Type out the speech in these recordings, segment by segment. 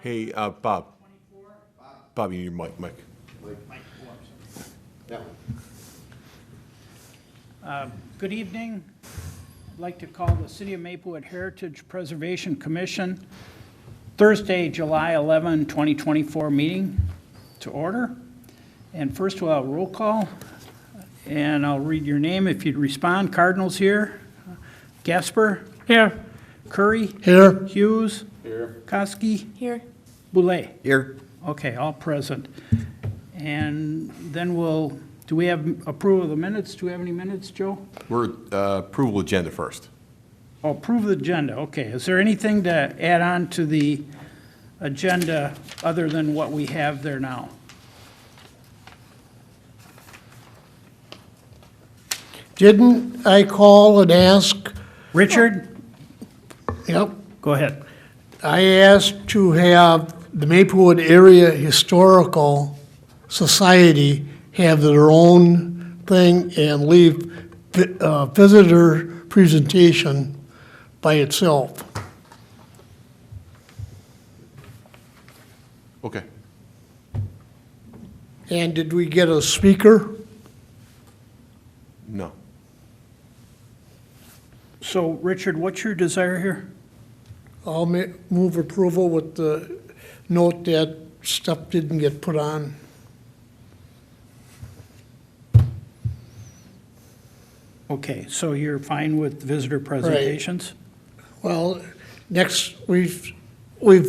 Hey, Bob. Bob, you need your mic, Mike. That one. Good evening. I'd like to call the City of Maplewood Heritage Preservation Commission Thursday, July 11, 2024 meeting to order. And first we'll have a roll call, and I'll read your name if you'd respond. Cardinal's here. Gasper? Here. Curry? Here. Hughes? Here. Koski? Here. Boulay? Here. Okay, all present. And then do we have approval of the minutes? Do we have any minutes, Joe? We're approval agenda first. Oh, approve the agenda, okay. Is there anything to add on to the agenda other than what we have there now? Didn't I call and ask? Richard, Yep. go ahead. I asked to have the Maplewood Area Historical Society have their own thing and leave visitor presentation by itself. Okay. And did we get a speaker? No. So, Richard, what's your desire here? I'll move approval with the note that stuff didn't get put on. Okay, so you're fine with visitor presentations? Well, next, we've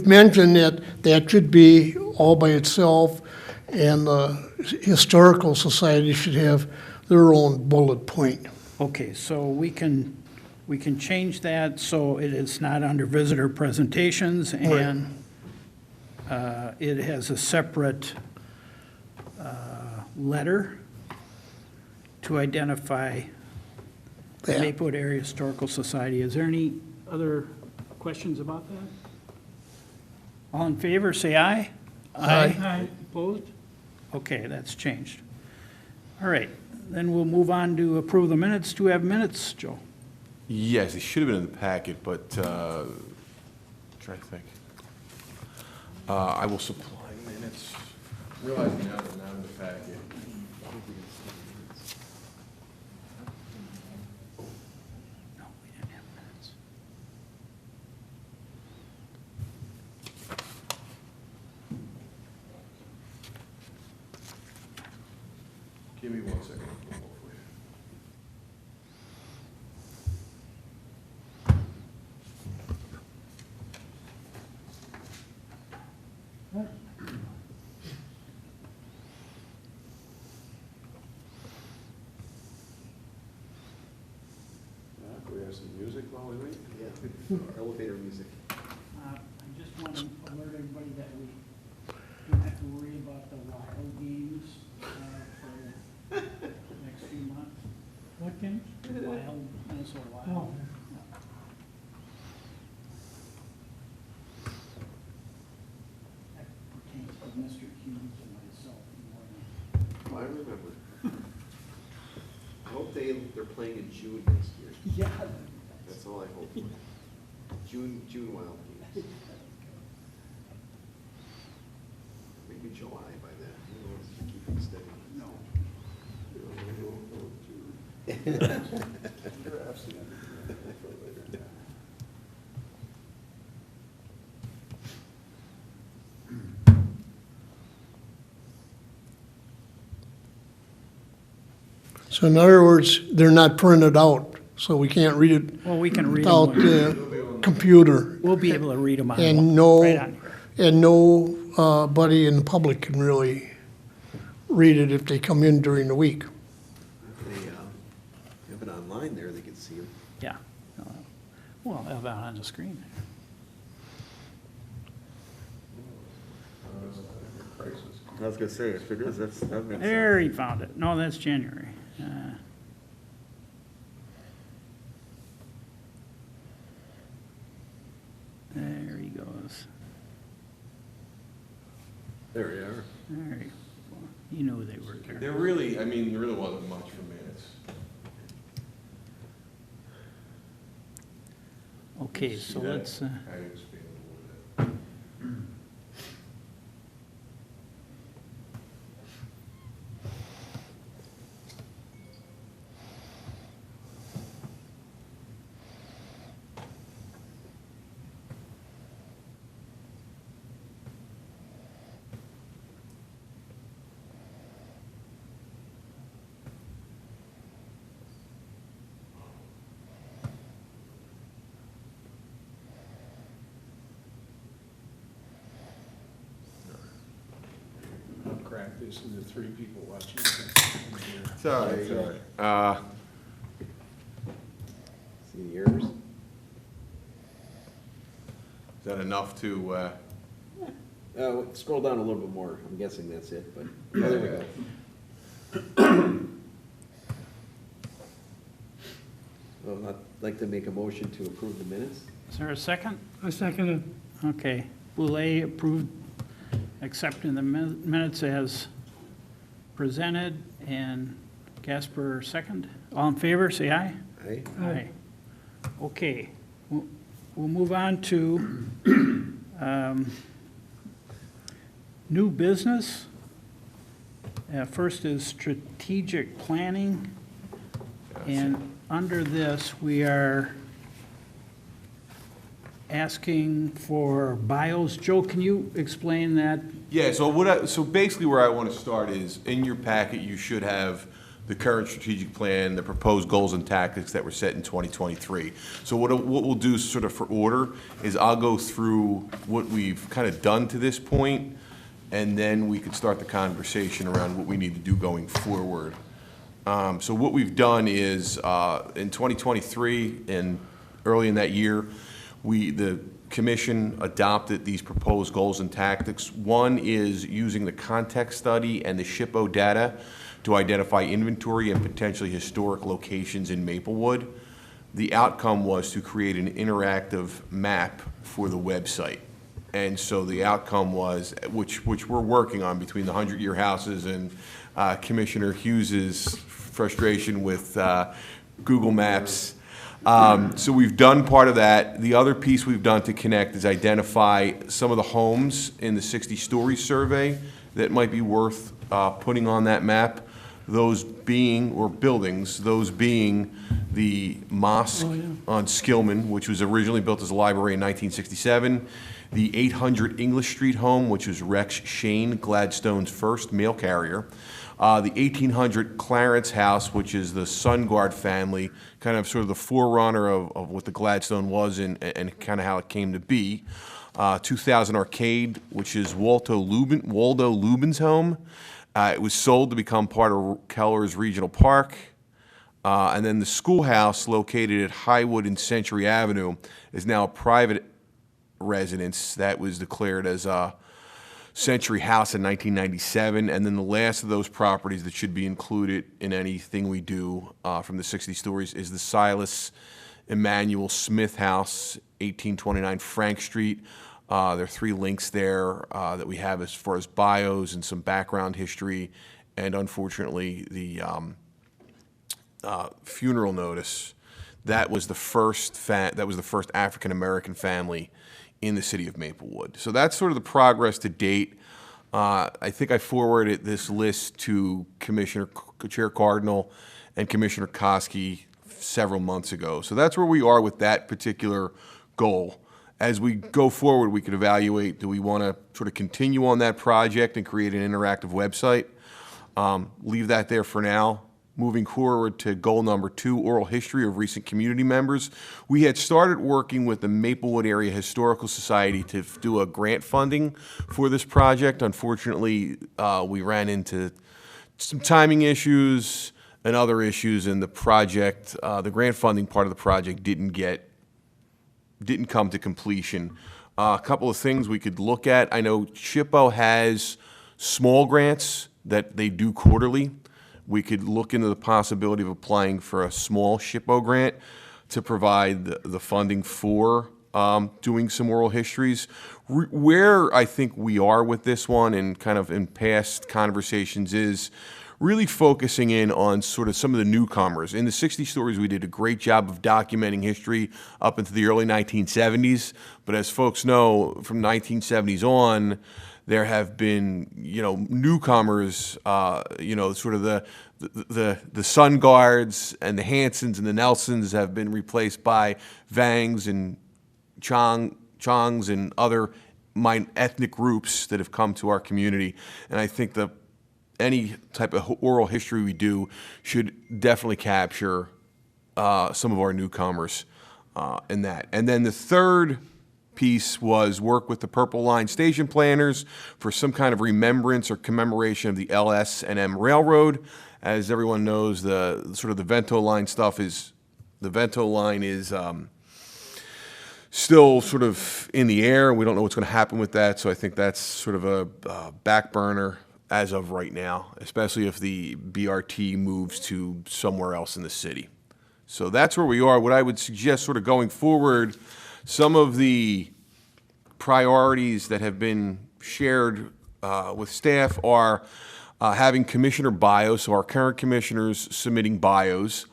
mentioned that should be all by itself, and the Historical Society should have their own bullet point. Okay, so we can change that so it is not under visitor presentations, and it has a separate letter to identify the Yeah. Maplewood Area Historical Society. Is there any other questions about that? All in favor, say aye. Aye. Opposed? Okay, that's changed. All right, then we'll move on to approve the minutes. Do we have minutes, Joe? Yes, it should have been in the packet, but, try to think. I will supply minutes. Realizing now they're not in the packet. No, we didn't have minutes. Give me 1 second. I'll pull them up for you. We have some music while we wait? Yeah, elevator music. I just want to alert everybody that we don't have to worry about the wild games for the next few months. What games? Wild, Minnesota Wild. That pertains to Mr. Hughes and myself more than. I remember. I hope they're playing in June next year. Yeah. That's all I hope for. June Wild Games. Maybe July by then. Who knows? Keep it steady. No. So in other words, they're not printed out, so we can't read it Well, we can read without them. the computer. We'll be able to read them on, And no, right on here. and nobody in the public can really read it if they come in during the week. If they have it online there, they can see them. Yeah. Well, I'll have it on the screen. I was gonna say, if it is, that makes There, he found it. No, that's January. There he goes. There you are. There he, you knew they were there. There really, there really wasn't much for minutes. Okay, so let's, I expanded a little bit. crack this into 3 people watching. It's all right, it's all right. See yours? Is that enough to, Scroll down a little bit more. I'm guessing that's it, but, oh, there we go. Well, I'd like to make a motion to approve the minutes. Is there a second? I second it. Okay. Boulay approved accepting the minutes as presented, and Gasper second. All in favor, say aye. Aye. Aye. Okay. We'll move on to new business. First is strategic planning. And under this, we are asking for bios. Joe, can you explain that? yeah, so basically where I want to start is, in your packet, you should have the current strategic plan, the proposed goals and tactics that were set in 2023. So what we'll do sort of for order is I'll go through what we've kind of done to this point, and then we could start the conversation around what we need to do going forward. So what we've done is, in 2023 and early in that year, the commission adopted these proposed goals and tactics. One is using the context study and the SHPO data to identify inventory and potentially historic locations in Maplewood. The outcome was to create an interactive map for the website. And so the outcome was, which we're working on between the 100-year houses and Commissioner Hughes's frustration with Google Maps. So we've done part of that. The other piece we've done to connect is identify some of the homes in the 60-story survey that might be worth putting on that map. Those being, or buildings, those being the mosque on Skillman, which was originally built as a library in 1967, the 800 English Street home, which was Rex Shane, Gladstone's first mail carrier, the 1800 Clarence House, which is the Sungard family, kind of sort of the forerunner of what the Gladstone was and kind of how it came to be. 2000 Arcade, which is Waldo Lubin's home. It was sold to become part of Keller's Regional Park. And then the schoolhouse located at Highwood and Century Avenue is now a private residence that was declared as a Century House in 1997. And then the last of those properties that should be included in anything we do from the 60 stories is the Silas Emmanuel Smith House, 1829 Frank Street. There are 3 links there that we have as far as bios and some background history, and unfortunately, the funeral notice. That was the first African American family in the city of Maplewood. So that's sort of the progress to date. I think I forwarded this list to Chair Cardinal and Commissioner Koski several months ago. So that's where we are with that particular goal. As we go forward, we could evaluate, do we want to sort of continue on that project and create an interactive website? Leave that there for now. Moving forward to goal number 2, oral history of recent community members. We had started working with the Maplewood Area Historical Society to do a grant funding for this project. Unfortunately, we ran into some timing issues and other issues, and the project, the grant funding part of the project didn't come to completion. A couple of things we could look at. I know SHPO has small grants that they do quarterly. We could look into the possibility of applying for a small SHPO grant to provide the funding for doing some oral histories. Where I think we are with this one, and kind of in past conversations, is really focusing in on sort of some of the newcomers. In the 60 stories, we did a great job of documenting history up into the early 1970s. But as folks know, from 1970s on, there have been, newcomers, sort of the Sun Guards and the Hansons and the Nelsons have been replaced by Vangs and Chongs and other ethnic groups that have come to our community. And I think any type of oral history we do should definitely capture some of our newcomers in that. And then the third piece was work with the Purple Line station planners for some kind of remembrance or commemoration of the LS&M Railroad. As everyone knows, the sort of the Vento Line stuff is, the Vento Line is still sort of in the air. We don't know what's going to happen with that, so I think that's sort of a back burner as of right now, especially if the BRT moves to somewhere else in the city. So that's where we are. What I would suggest sort of going forward, some of the priorities that have been shared with staff are having commissioner bios, so our current commissioners submitting bios,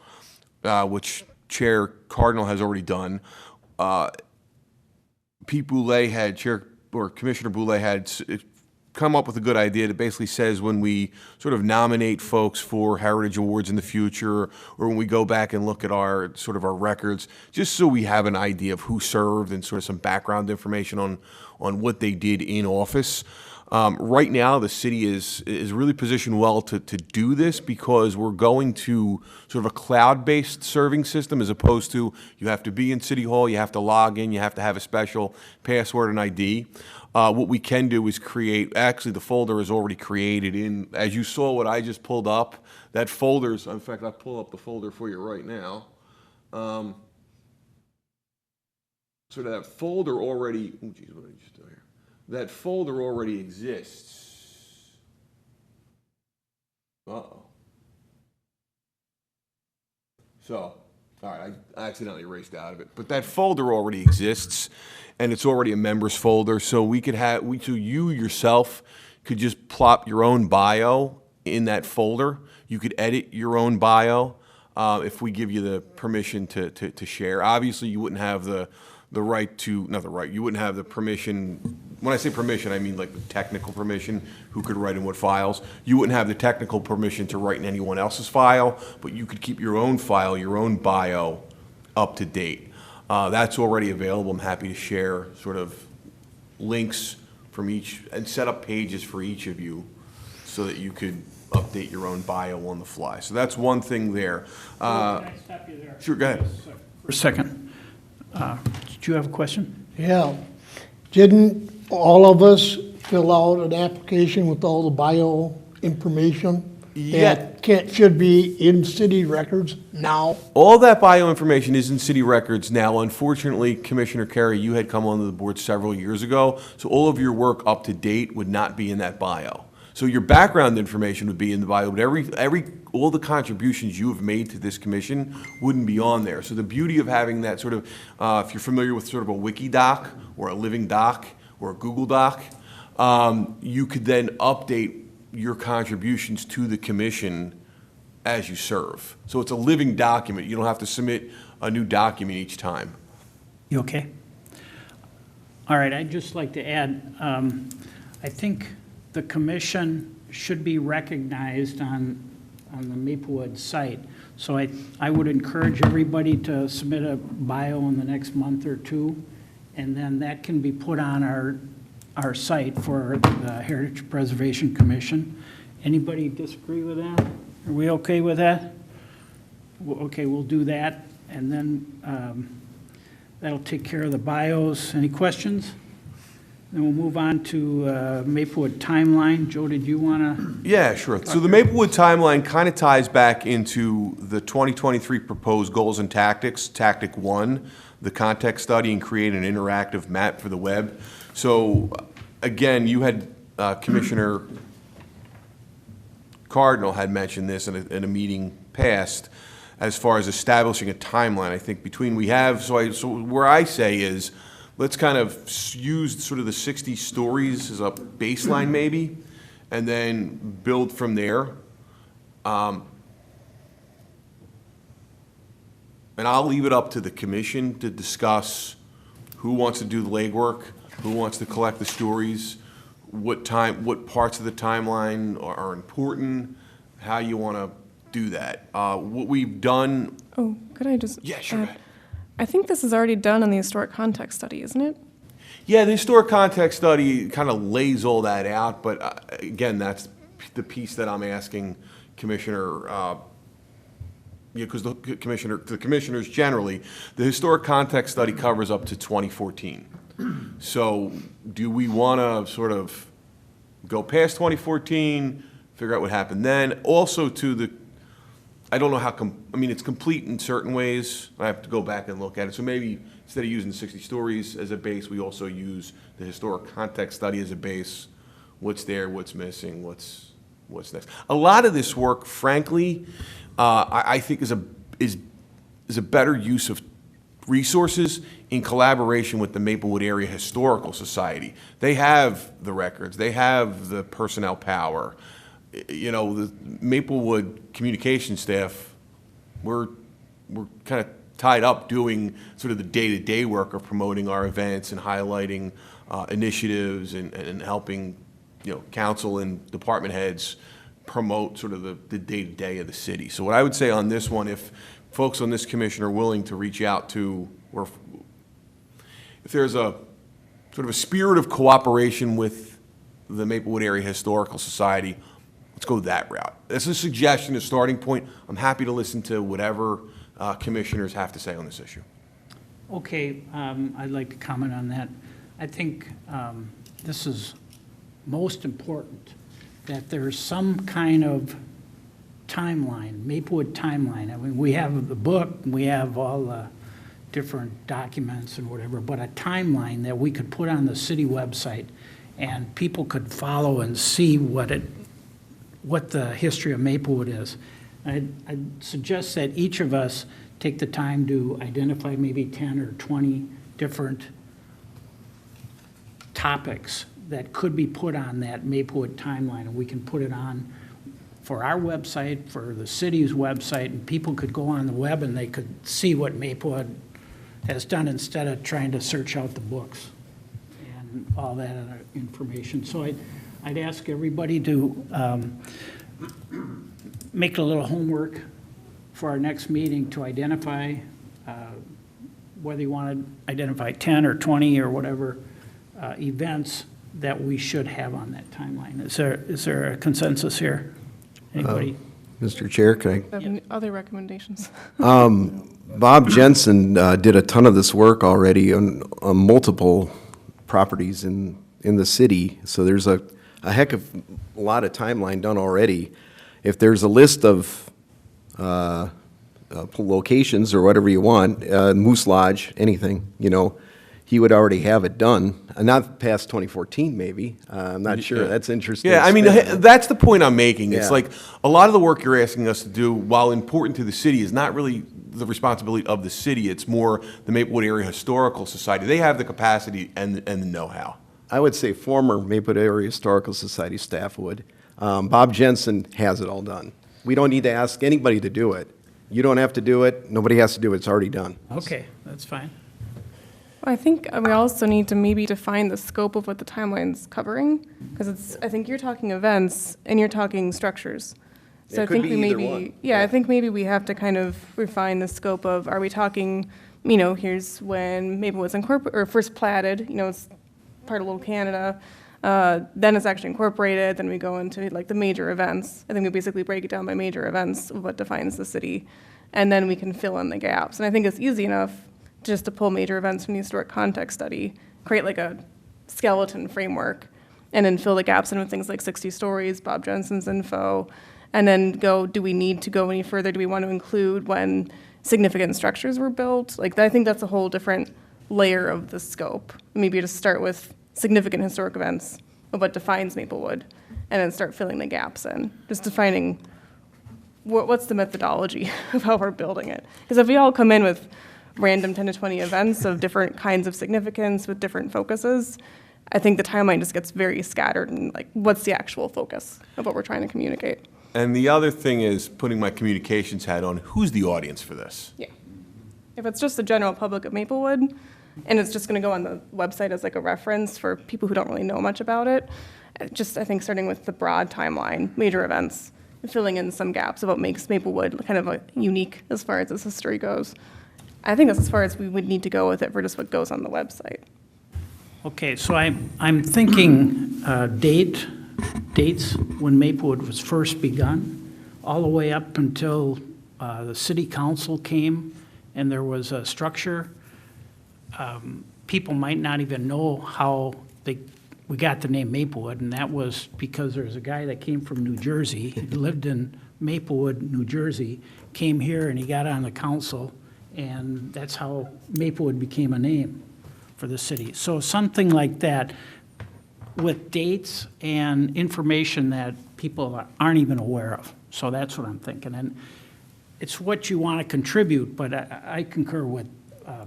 which Chair Cardinal has already done. Pete Boulay had, Commissioner Boulay had come up with a good idea that basically says when we sort of nominate folks for Heritage Awards in the future, or when we go back and look at our sort of our records, just so we have an idea of who served and sort of some background information on what they did in office. Right now, the city is really positioned well to do this because we're going to sort of a cloud-based serving system as opposed to you have to be in City Hall, you have to log in, you have to have a special password and ID. What we can do is create, actually the folder is already created in, as you saw what I just pulled up, that folder's, in fact, I'll pull up the folder for you right now. So that folder already, oh geez, what did I just do here? That folder already exists. Uh-oh. So, all right, I accidentally erased out of it, but that folder already exists, and it's already a members folder, so we could have, so you yourself could just plop your own bio in that folder. You could edit your own bio if we give you the permission to share. Obviously, you wouldn't have the right to, not the right, you wouldn't have the permission. When I say permission, I mean like the technical permission, who could write in what files. You wouldn't have the technical permission to write in anyone else's file, but you could keep your own file, your own bio up to date. That's already available. I'm happy to share sort of links from each and set up pages for each of you so that you could update your own bio on the fly. So that's one thing there. Can I stop you there? Sure, go ahead. For a second. Did you have a question? Yeah. Didn't all of us fill out an application with all the bio information? Yeah. That should be in city records now? All that bio information is in city records now. Unfortunately, Commissioner Carey, you had come onto the board several years ago, so all of your work up to date would not be in that bio. So your background information would be in the bio, but all the contributions you have made to this commission wouldn't be on there. So the beauty of having that sort of, if you're familiar with sort of a wiki doc or a living doc or a Google Doc, you could then update your contributions to the commission as you serve. So it's a living document. You don't have to submit a new document each time. You okay? All right, I'd just like to add, I think the commission should be recognized on the Maplewood site. So I would encourage everybody to submit a bio in the next month or two, and then that can be put on our site for the Heritage Preservation Commission. Anybody disagree with that? Are we okay with that? Okay, we'll do that, and then that'll take care of the bios. Any questions? Then we'll move on to Maplewood timeline. Joe, did you want to? Yeah, sure. So the Maplewood timeline kind of ties back into the 2023 proposed goals and tactics, Tactic 1, the context study, and create an interactive map for the web. So again, you had Commissioner Cardinal had mentioned this in a meeting past as far as establishing a timeline. I think between we have, so where I say is, let's kind of use sort of the 60 stories as a baseline maybe, and then build from there. And I'll leave it up to the commission to discuss who wants to do the legwork, who wants to collect the stories, what parts of the timeline are important, how you want to do that. What we've done. Oh, could I just? Yeah, sure. add? I think this is already done in the historic context study, isn't it? Yeah, the historic context study kind of lays all that out, but again, that's the piece that I'm asking Commissioner, because the commissioners generally, the historic context study covers up to 2014. So do we want to sort of go past 2014, figure out what happened then? Also I don't know how, I mean, it's complete in certain ways. I have to go back and look at it. So maybe instead of using 60 stories as a base, we also use the historic context study as a base. What's there, what's missing, what's next. A lot of this work, frankly, I think is a better use of resources in collaboration with the Maplewood Area Historical Society. They have the records, they have the personnel power. You know, the Maplewood communication staff, we're kind of tied up doing sort of the day-to-day work of promoting our events and highlighting initiatives and helping, you know, council and department heads promote sort of the day-to-day of the city. So what I would say on this one, if folks on this commission are willing to reach out to, or if there's a sort of a spirit of cooperation with the Maplewood Area Historical Society, let's go that route. That's a suggestion, a starting point. I'm happy to listen to whatever commissioners have to say on this issue. Okay, I'd like to comment on that. I think this is most important, that there's some kind of timeline, Maplewood timeline. I mean, we have the book, we have all the different documents and whatever, but a timeline that we could put on the city website and people could follow and see what the history of Maplewood is. I'd suggest that each of us take the time to identify maybe 10 or 20 different topics that could be put on that Maplewood timeline, and we can put it on for our website, for the city's website, and people could go on the web and they could see what Maplewood has done instead of trying to search out the books and all that other information. So I'd ask everybody to make a little homework for our next meeting to identify whether you want to identify 10 or 20 or whatever events that we should have on that timeline. Is there a consensus here? Anybody? Mr. Chair, can I have any other recommendations. Bob Jensen did a ton of this work already on multiple properties in the city, so there's a heck of a lot of timeline done already. If there's a list of locations or whatever you want, Moose Lodge, anything, you know, he would already have it done. Not past 2014, maybe. I'm not sure. Yeah. That's interesting. Yeah, I mean, that's the point I'm making. It's Yeah. like a lot of the work you're asking us to do, while important to the city, is not really the responsibility of the city. It's more the Maplewood Area Historical Society. They have the capacity and the know-how. I would say former Maplewood Area Historical Society staff would. Bob Jensen has it all done. We don't need to ask anybody to do it. You don't have to do it. Nobody has to do it. It's already done. Okay, that's fine. I think we also need to maybe define the scope of what the timeline's covering, because I think you're talking events and you're talking structures. So It I could think be we either maybe, one. yeah, I think maybe we have to kind of refine the scope of, are we talking, you know, here's when Maplewood's incorporated, or first platted, you know, it's part of Little Canada, then it's actually incorporated, then we go into like the major events. I think we basically break it down by major events of what defines the city, and then we can fill in the gaps. And I think it's easy enough just to pull major events from the historic context study, create like a skeleton framework, and then fill the gaps in with things like 60 stories, Bob Jensen's info, and then go, do we need to go any further? Do we want to include when significant structures were built? Like, I think that's a whole different layer of the scope. Maybe just start with significant historic events of what defines Maplewood, and then start filling the gaps in, just defining what's the methodology of how we're building it. Because if we all come in with random 10 to 20 events of different kinds of significance with different focuses, I think the timeline just gets very scattered, and like, what's the actual focus of what we're trying to communicate? And the other thing is, putting my communications hat on, who's the audience for this? Yeah. If it's just the general public of Maplewood, and it's just going to go on the website as like a reference for people who don't really know much about it, just I think starting with the broad timeline, major events, and filling in some gaps of what makes Maplewood kind of unique as far as its history goes. I think that's as far as we would need to go with it for just what goes on the website. Okay, so I'm thinking dates when Maplewood was first begun, all the way up until the city council came and there was a structure. people might not even know how we got the name Maplewood, and that was because there's a guy that came from New Jersey. He lived in Maplewood, New Jersey, came here and he got on the council, and that's how Maplewood became a name for the city. So something like that with dates and information that people aren't even aware of. So that's what I'm thinking. And it's what you want to contribute, but I concur with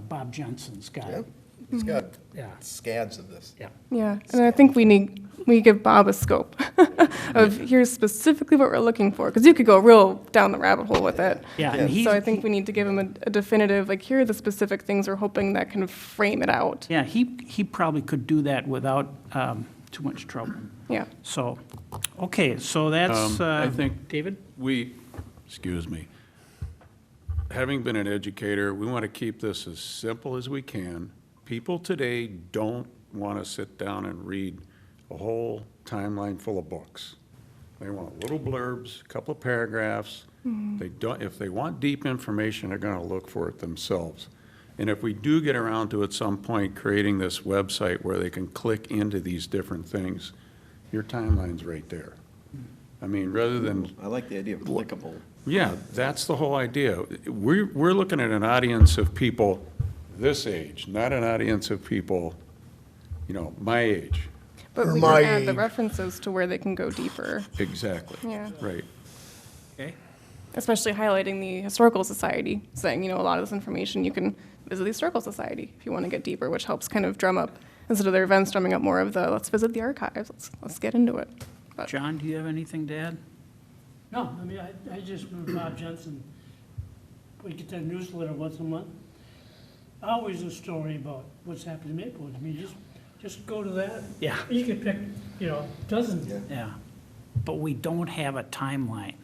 Bob Jensen's guy. He's got Yeah. scads of this. Yeah. Yeah, and I think we give Bob a scope of here's specifically what we're looking for, because you could go real down the rabbit hole with it. Yeah, and he's, So I think we need to give him a definitive, like, here are the specific things we're hoping that can frame it out. yeah, he probably could do that without too much trouble. Yeah. So, okay, so that's, I think- David? Excuse me. Having been an educator, we want to keep this as simple as we can. People today don't want to sit down and read a whole timeline full of books. They want little blurbs, a couple of paragraphs. They don't, if they want deep information, they're going to look for it themselves. And if we do get around to at some point creating this website where they can click into these different things, your timeline's right there. I mean, rather than, I like the idea of clickable. yeah, that's the whole idea. We're looking at an audience of people this age, not an audience of people, my age. But Or we my can add the age. references to where they can go deeper. Exactly. Yeah. Right. Okay. Especially highlighting the Historical Society, saying, a lot of this information, you can visit the Historical Society if you want to get deeper, which helps kind of drum up, instead of their events, drumming up more of the, let's visit the archives, let's get into it. But John, do you have anything to add? No, I mean, I just with Bob Jensen, we get that newsletter once a month. Always a story about what's happening in Maplewood. I mean, just go to that. Yeah. You can pick, dozens. Yeah, but we don't have a timeline.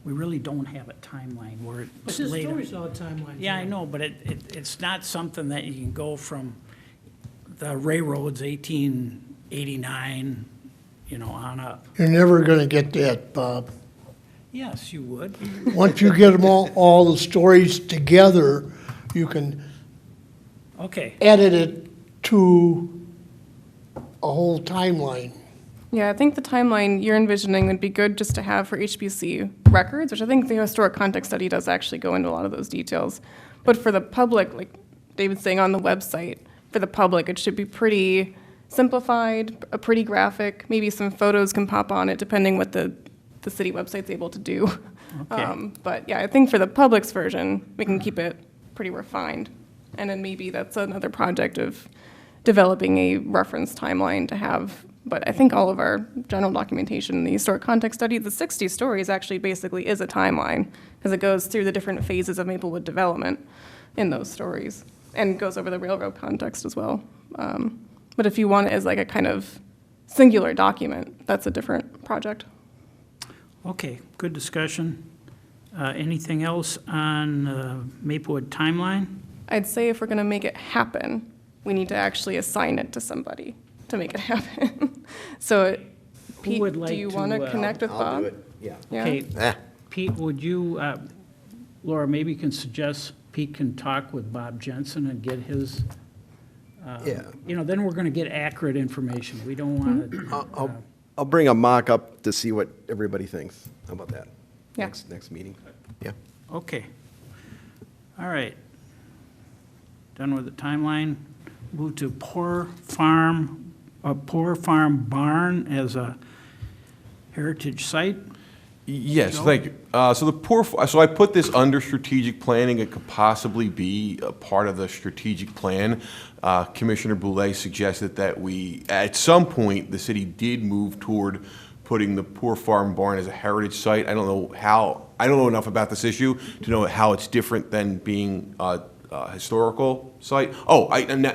We really don't have a timeline where But it's there's laid out. stories on the timeline. Yeah, I know, but it's not something that you can go from the railroads, 1889, on up. You're never gonna get that, Bob. Yes, you would. Once you get them all the stories together, you can Okay, edit it to a whole timeline. yeah, I think the timeline you're envisioning would be good just to have for HBC records, which I think the historic context study does actually go into a lot of those details. But for the public, like David's saying on the website, for the public, it should be pretty simplified, a pretty graphic, maybe some photos can pop on it depending what the city website's able to do. Okay. But yeah, I think for the public's version, we can keep it pretty refined. And then maybe that's another project of developing a reference timeline to have. But I think all of our general documentation, the historic context study, the 60 stories actually basically is a timeline, because it goes through the different phases of Maplewood development in those stories, and goes over the railroad context as well. But if you want it as like a kind of singular document, that's a different project. okay, good discussion. Anything else on Maplewood timeline? I'd say if we're gonna make it happen, we need to actually assign it to somebody to make it happen. So, Pete, would do like you to, wanna connect with Bob? I'll do it, yeah. Yeah. Okay, Ah, Pete, would you, Laura, maybe you can suggest Pete can talk with Bob Jensen and get his, Yeah. then we're gonna get accurate information. We don't wanna, I'll bring a mock up to see what everybody thinks. How about that? Yeah. Next meeting. Yeah. okay. All right. Done with the timeline. Move to Poor Farm Barn as a heritage site. Yes, Joe? thank you. So I put this under strategic planning. It could possibly be a part of the strategic plan. Commissioner Boulay suggested that at some point, the city did move toward putting the Poor Farm Barn as a heritage site. I don't know enough about this issue to know how it's different than being a historical site. Time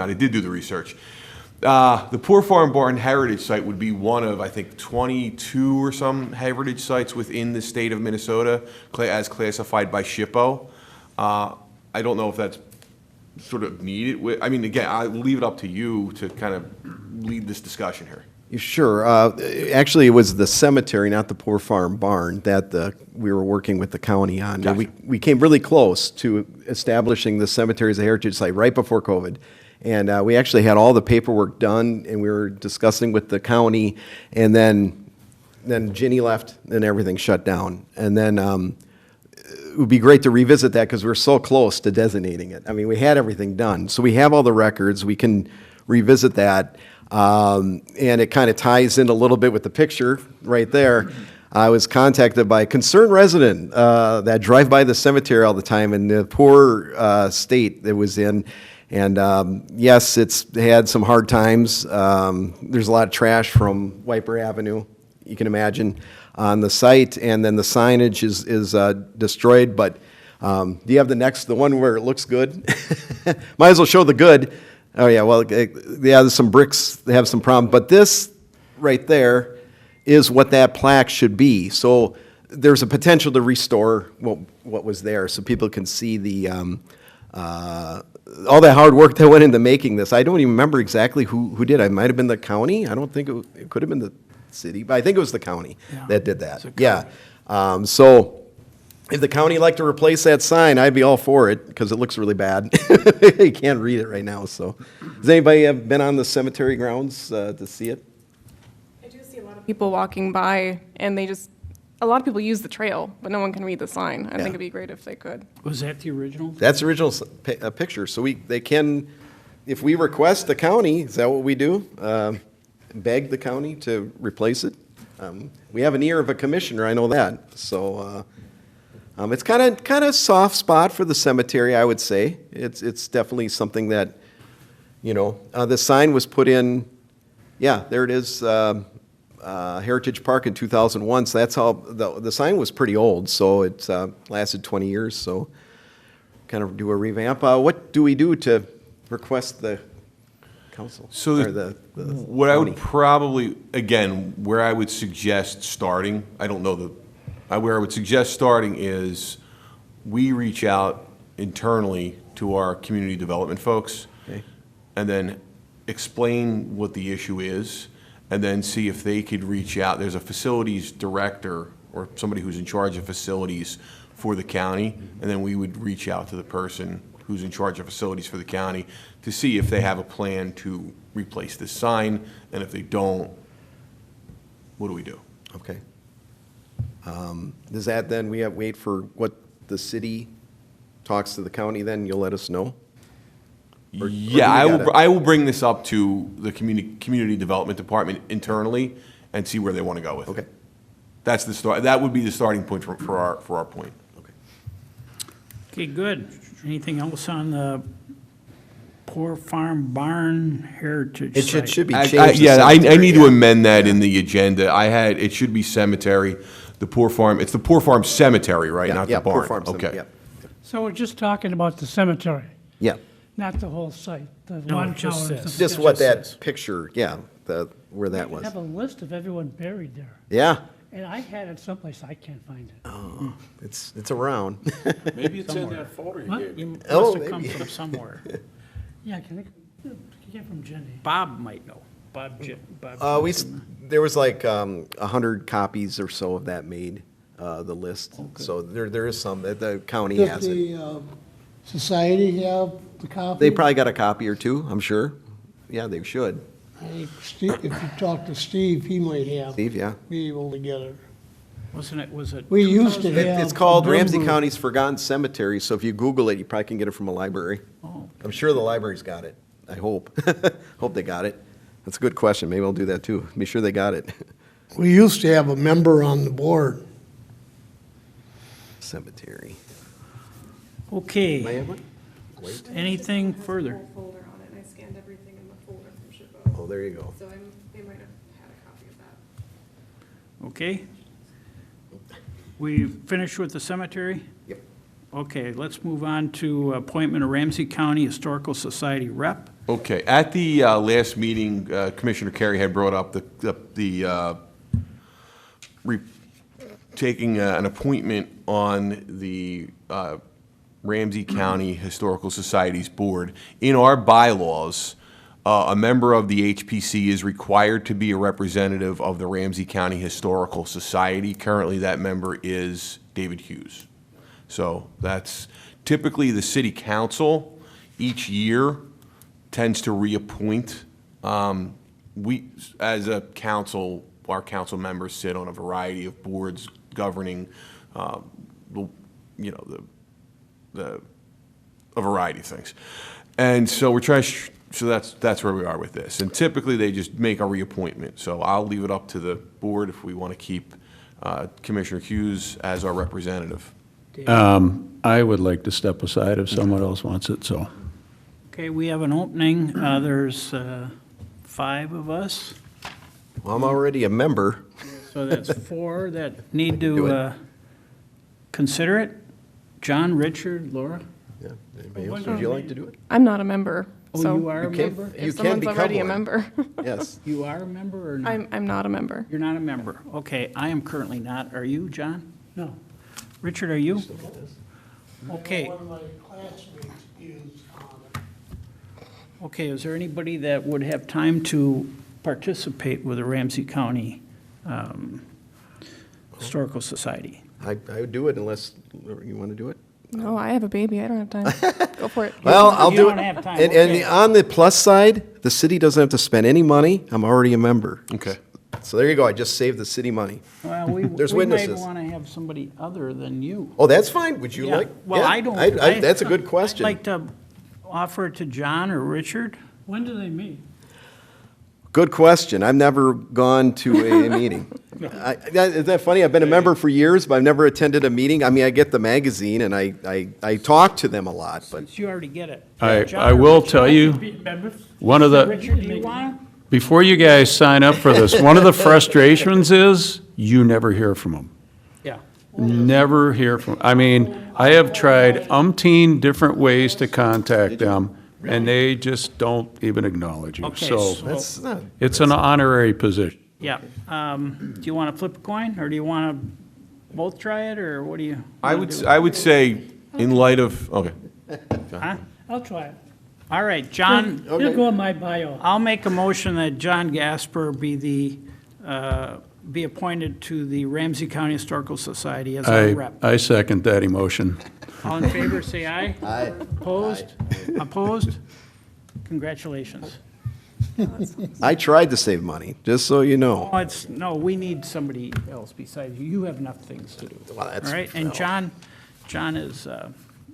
out, I did do the research. The Poor Farm Barn Heritage Site would be one of, I think, 22 or some heritage sites within the state of Minnesota as classified by SHPO. I don't know if that's sort of needed. Again, I'll leave it up to you to kind of lead this discussion here. Sure. Actually, it was the cemetery, not the Poor Farm Barn, that we were working with the county on. And we came really close to establishing the cemetery as a heritage site right before COVID. And we actually had all the paperwork done, and we were discussing with the county, and then Ginny left, and everything shut down. And then it would be great to revisit that because we were so close to designating it. I mean, we had everything done. So we have all the records. We can revisit that. And it kind of ties in a little bit with the picture right there. I was contacted by a concerned resident that drive by the cemetery all the time and the poor state it was in. And yes, it's had some hard times. There's a lot of trash from Wiper Avenue, you can imagine, on the site. And then the signage is destroyed. But do you have the one where it looks good? Might as well show the good. Oh, yeah, well, yeah, there's some bricks that have some problem, but this right there is what that plaque should be. So there's a potential to restore what was there so people can see the, all that hard work that went into making this. I don't even remember exactly who did. It might have been the county. I don't think it could have been the city, but I think it was the county that did that. Yeah. So if the county like to replace that sign, I'd be all for it because it looks really bad. You can't read it right now. So, has anybody been on the cemetery grounds to see it? I do see a lot of people walking by, and a lot of people use the trail, but no one can read the sign. I think it'd be great if they could. Was that the original? That's the original picture. So they can, if we request the county, is that what we do? Beg the county to replace it. We have an ear of a commissioner. I know that. So. It's kind of soft spot for the cemetery, I would say. It's definitely something that, the sign was put in, yeah, there it is, Heritage Park in 2001. So that's how, the sign was pretty old, so it lasted 20 years, so kind of do a revamp. What do we do to request the council? So or the what I county? would probably, again, where I would suggest starting, I don't know where I would suggest starting is we reach out internally to our community development folks Okay. and then explain what the issue is and then see if they could reach out. There's a facilities director or somebody who's in charge of facilities for the county, and then we would reach out to the person who's in charge of facilities for the county to see if they have a plan to replace this sign, and if they don't, what do we do? Okay. Does that then, we wait for what the city talks to the county, then you'll let us know? Or Yeah, do we gotta- I will bring this up to the community development department internally and see where they want to go with it. Okay. That's the start, that would be the starting point for our point. Okay. Okay, good. Anything else on the Poor Farm Barn Heritage It Site? should be I- changed. to Yeah, I cemetery, need to yeah. amend that in the agenda. It should be cemetery, the Poor Farm, it's the Poor Farm Cemetery, right, Yeah, not yeah, the Poor barn? Farm Cemetery, Okay. yeah. So we're just talking about the cemetery, Yeah, not the whole site, the No, water just tower. and this. stuff. just what that picture, yeah, where that We was. have a list of everyone buried there, Yeah, and I had it someplace, I can't find it. it's around. Maybe it's in that folder you What? gave me. You Oh, must have come maybe. from somewhere. Yeah, it came from Jenny. Bob might know. Bob. There was like 100 copies or so of that made, the list. So there is some, that the county Does has it. the society have the copy? They probably got a copy or two, I'm sure. Yeah, they should. I think Steve, if you talk to Steve, he might have, Steve, yeah. be able to get it. Was it? We used to 2000? have. It's called Ramsey number- County's Forgotten Cemetery, so if you Google it, you probably can get it from a library. Oh, I'm sure the library's got it. I hope. Hope they got it. That's a good question. Maybe I'll do that too. Be sure they got it. We used to have a member on the board. Cemetery. May I okay. have one? Wait. Anything further? Whole folder on it, and I scanned everything in the folder from SHPO. Oh, there you go. So they might have had a copy of that. Okay. We finished with the cemetery? Yep. Okay, let's move on to appointment of Ramsey County Historical Society rep. Okay, at the last meeting, Commissioner Carey had brought up taking an appointment on the Ramsey County Historical Society's board. In our bylaws, A member of the HPC is required to be a representative of the Ramsey County Historical Society. Currently, that member is David Hughes. So that's typically the city council each year tends to reappoint. We, as a council, our council members sit on a variety of boards governing, a variety of things. And so we're trying, so that's where we are with this. And typically, they just make a reappointment. So I'll leave it up to the board if we want to keep Commissioner Hughes as our representative. I would like to step aside if someone else wants it, so. Okay, we have an opening. There's 5 of us, Well, I'm already a member. so that's 4 that need Do to it. consider it. John, Richard, Laura? Yeah. Anybody else? Would you like to do it? I'm not a member, Oh, so you are a You can- member? You if can someone's become already a one. member, Yes. You are a member or not? I'm not a member. You're not a member. Okay, I am currently not. Are you, John? No. Richard, are you? Okay. One of my classmates is on it. Okay, is there anybody that would have time to participate with the Ramsey County Historical Society? I would do it unless you want to do it. No, I have a baby. I don't have time. Go for it. Well, I'll You do don't it. have time, And okay. on the plus side, the city doesn't have to spend any money. I'm already a member. Okay. So there you go. I just saved the city money. Well, we There's we might witnesses. want to have somebody other than you. Oh, that's fine. Would you Yeah, like? Well, yeah, I don't. That's a good question. I'd like to offer it to John or Richard. When do they meet? Good question. I've never gone to a meeting. Is that funny? I've been a member for years, but I've never attended a meeting. I mean, I get the magazine and I talk to them a lot, but Since you already get it. I John or will Richard? tell you, Be members? one of the, Richard, do you want to? before you guys sign up for this, one of the frustrations is you never hear from them. Yeah. Never hear from, I mean, I have tried umpteen different ways to contact them, and they just don't even acknowledge you. Okay, So that's not. it's an honorary position. Yeah. Do you want to flip a coin, or do you want to both try it, or what do you? I wanna would, do? I would say, in light of, okay. Huh? I'll try it. All right, John, It'll go in my bio. I'll make a motion that John Gasper be appointed to the Ramsey County Historical Society as our rep. I second that emotion. All in favor, say aye. Aye. Opposed? Opposed? Congratulations. I tried to save money, just so you know. Oh, no, we need somebody else besides you. You have enough things to do. Well, that's- All right, and no. John is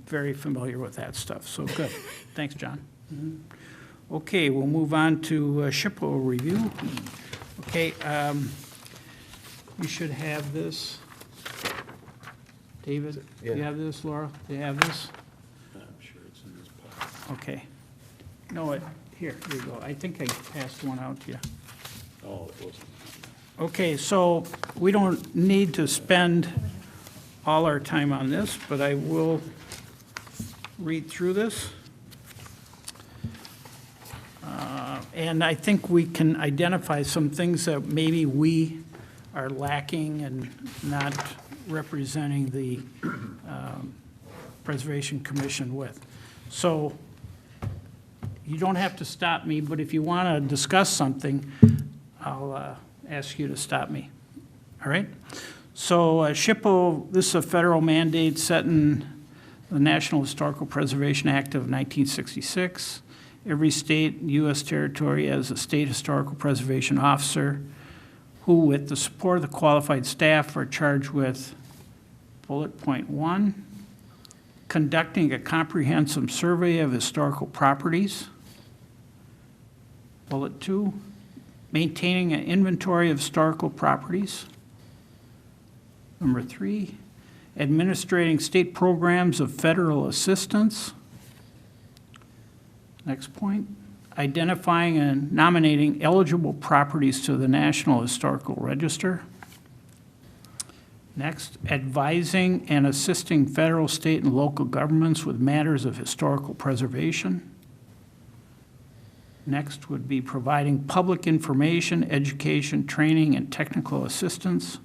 very familiar with that stuff, so good. Thanks, John. Okay, we'll move on to SHPO review. Okay, you should have this. David, do you Yeah. have this? Laura, do you have this? I'm sure it's in this pile. Okay. No, here you go. I think I passed one out to you. Oh, it wasn't. Okay, so we don't need to spend all our time on this, but I will read through this. And I think we can identify some things that maybe we are lacking and not representing the Preservation Commission with. So you don't have to stop me, but if you want to discuss something, I'll ask you to stop me. All right? So SHPO, this is a federal mandate set in the National Historical Preservation Act of 1966. Every state, U.S. territory has a state historical preservation officer who, with the support of the qualified staff, are charged with bullet point 1, conducting a comprehensive survey of historical properties. Bullet 2, maintaining an inventory of historical properties. Number 3, administrating state programs of federal assistance. Next point, identifying and nominating eligible properties to the National Historical Register. Next, advising and assisting federal, state, and local governments with matters of historical preservation. Next would be providing public information, education, training, and technical assistance.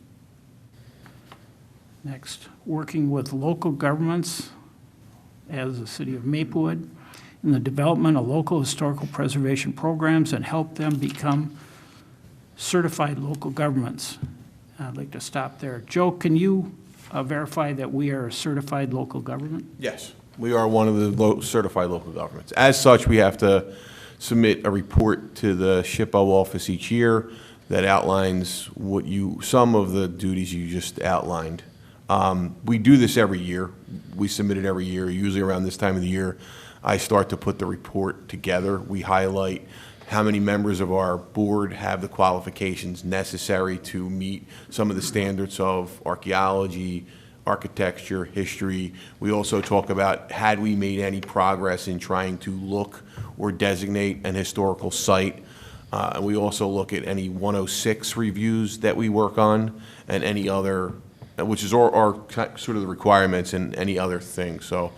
Next, working with local governments as the city of Maplewood, in the development of local historical preservation programs and help them become certified local governments. I'd like to stop there. Joe, can you verify that we are a certified local government? Yes, we are one of the certified local governments. As such, we have to submit a report to the SHPO office each year that outlines some of the duties you just outlined. We do this every year. We submit it every year. Usually around this time of the year, I start to put the report together. We highlight how many members of our board have the qualifications necessary to meet some of the standards of archaeology, architecture, history. We also talk about had we made any progress in trying to look or designate an historical site. And we also look at any 106 reviews that we work on and any other, which is our sort of the requirements and any other thing. So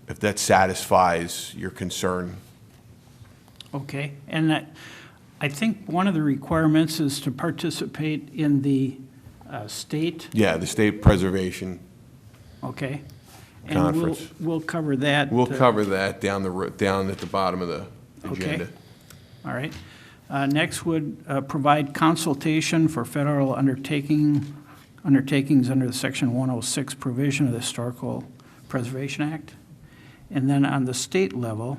if that satisfies your concern. Okay, and I think one of the requirements is to participate in the state, Yeah, the state preservation. okay? Conference. And we'll cover that. We'll cover that down at the bottom of the Okay. agenda. All right. Next would provide consultation for federal undertakings under the Section 106 provision of the Historical Preservation Act. And then on the state level,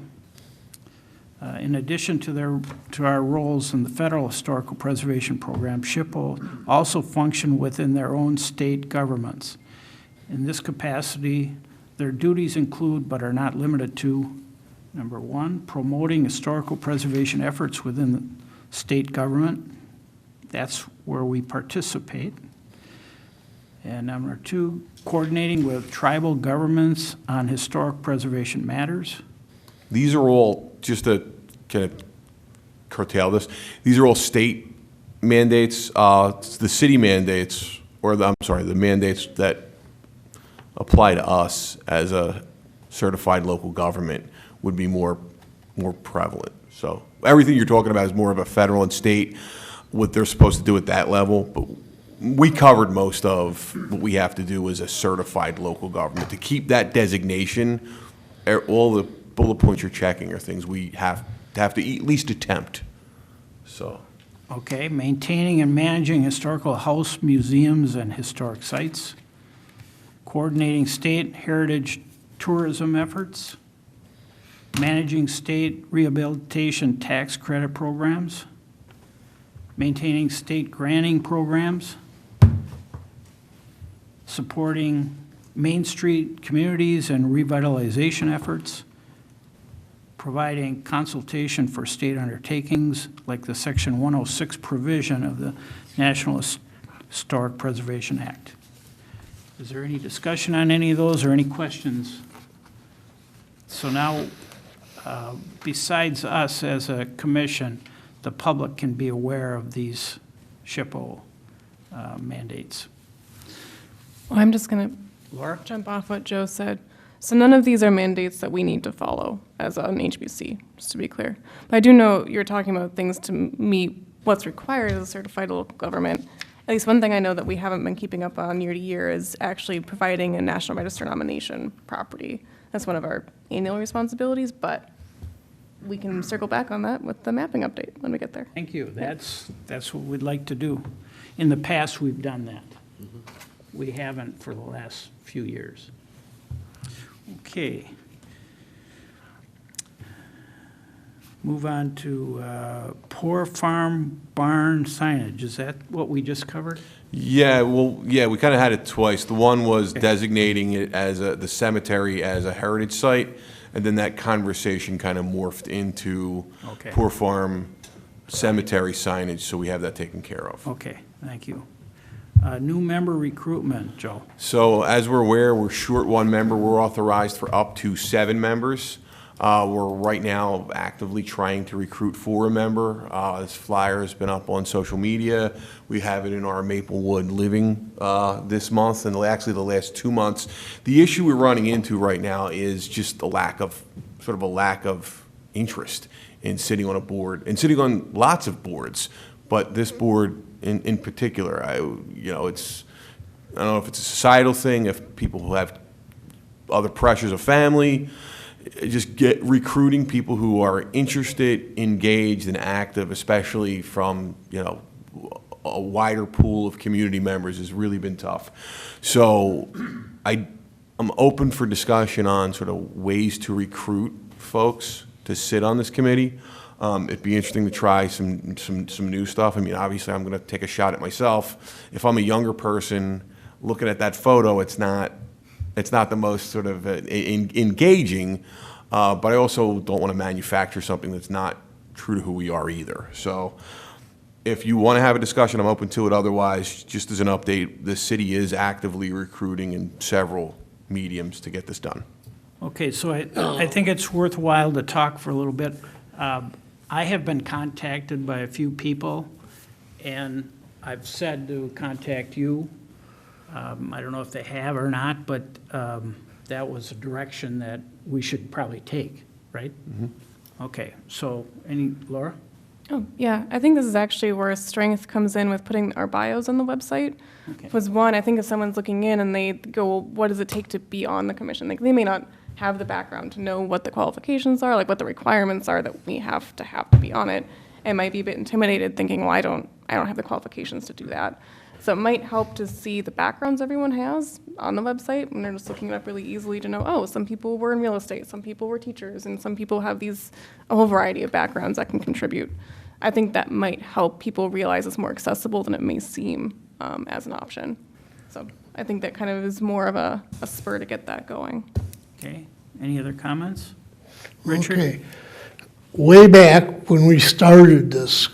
in addition to our roles in the Federal Historical Preservation Program, SHPO also function within their own state governments. In this capacity, their duties include, but are not limited to, number one, promoting historical preservation efforts within the state government. That's where we participate. And number two, coordinating with tribal governments on historic preservation matters. These are all, just to kind of curtail this, these are all state mandates. The city mandates, or the mandates that apply to us as a certified local government would be more prevalent. So everything you're talking about is more of a federal and state, what they're supposed to do at that level. But we covered most of what we have to do as a certified local government. To keep that designation, all the bullet points you're checking are things we have to at least attempt. So. Okay, maintaining and managing historical house, museums, and historic sites. Coordinating state heritage tourism efforts. Managing state rehabilitation tax credit programs. Maintaining state granting programs. Supporting Main Street communities and revitalization efforts. Providing consultation for state undertakings like the Section 106 provision of the National Historic Preservation Act. Is there any discussion on any of those or any questions? So now, besides us as a commission, the public can be aware of these SHPO mandates. Well, I'm just going Laura? to jump off what Joe said. So none of these are mandates that we need to follow as an HBC, just to be clear. But I do know you're talking about things to meet what's required as a certified local government. At least one thing I know that we haven't been keeping up on year to year is actually providing a National Register nomination property. That's one of our annual responsibilities, but we can circle back on that with the mapping update when we get there. Thank you. That's what we'd like to do. In the past, we've done that. We haven't for the last few years. Okay. Move on to Poor Farm Barn signage. Is that what we just covered? Yeah, well, yeah, we kind of had it twice. The one was designating it as the cemetery as a heritage site, and then that conversation kind of morphed into Okay. Poor Farm cemetery signage, so we have that taken care of. Okay, thank you. New member recruitment, Joe. So as we're aware, we're short one member. We're authorized for up to 7 members. We're right now actively trying to recruit for a member. This flyer has been up on social media. We have it in our Maplewood living this month, and actually the last 2 months. The issue we're running into right now is just a lack of interest in sitting on a board, and sitting on lots of boards, but this board in particular. I don't know if it's a societal thing, if people who have other pressures of family, just get recruiting people who are interested, engaged, and active, especially from, a wider pool of community members has really been tough. So I'm open for discussion on sort of ways to recruit folks to sit on this committee. It'd be interesting to try some new stuff. I mean, obviously, I'm going to take a shot at myself. If I'm a younger person looking at that photo, it's not the most sort of engaging, but I also don't want to manufacture something that's not true to who we are either. So if you want to have a discussion, I'm open to it. Otherwise, just as an update, the city is actively recruiting in several mediums to get this done. Okay, so I think it's worthwhile to talk for a little bit. I have been contacted by a few people, and I've said to contact you. I don't know if they have or not, but that was a direction that we should probably take, right? Okay, so Laura? Oh, yeah, I think this is actually where strength comes in with putting our bios on the website. Okay. Was one, I think if someone's looking in and they go, well, what does it take to be on the commission? Like, they may not have the background to know what the qualifications are, like what the requirements are that we have to be on it, and might be a bit intimidated thinking, well, I don't have the qualifications to do that. So it might help to see the backgrounds everyone has on the website, and they're just looking it up really easily to know, oh, some people were in real estate, some people were teachers, and some people have a whole variety of backgrounds that can contribute. I think that might help people realize it's more accessible than it may seem as an option. So I think that kind of is more of a spur to get that going. Okay, any other comments? Richard? Okay. Way back when we started this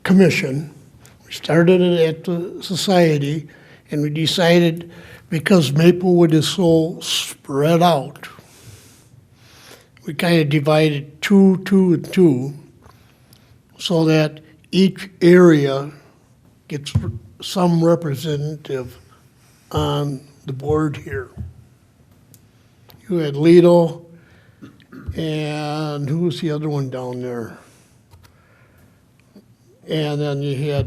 commission, we started it at the society, and we decided, because Maplewood is so spread out, we kind of divided two, and two, so that each area gets some representative on the board here. You had Lido, and who was the other one down there? And then you had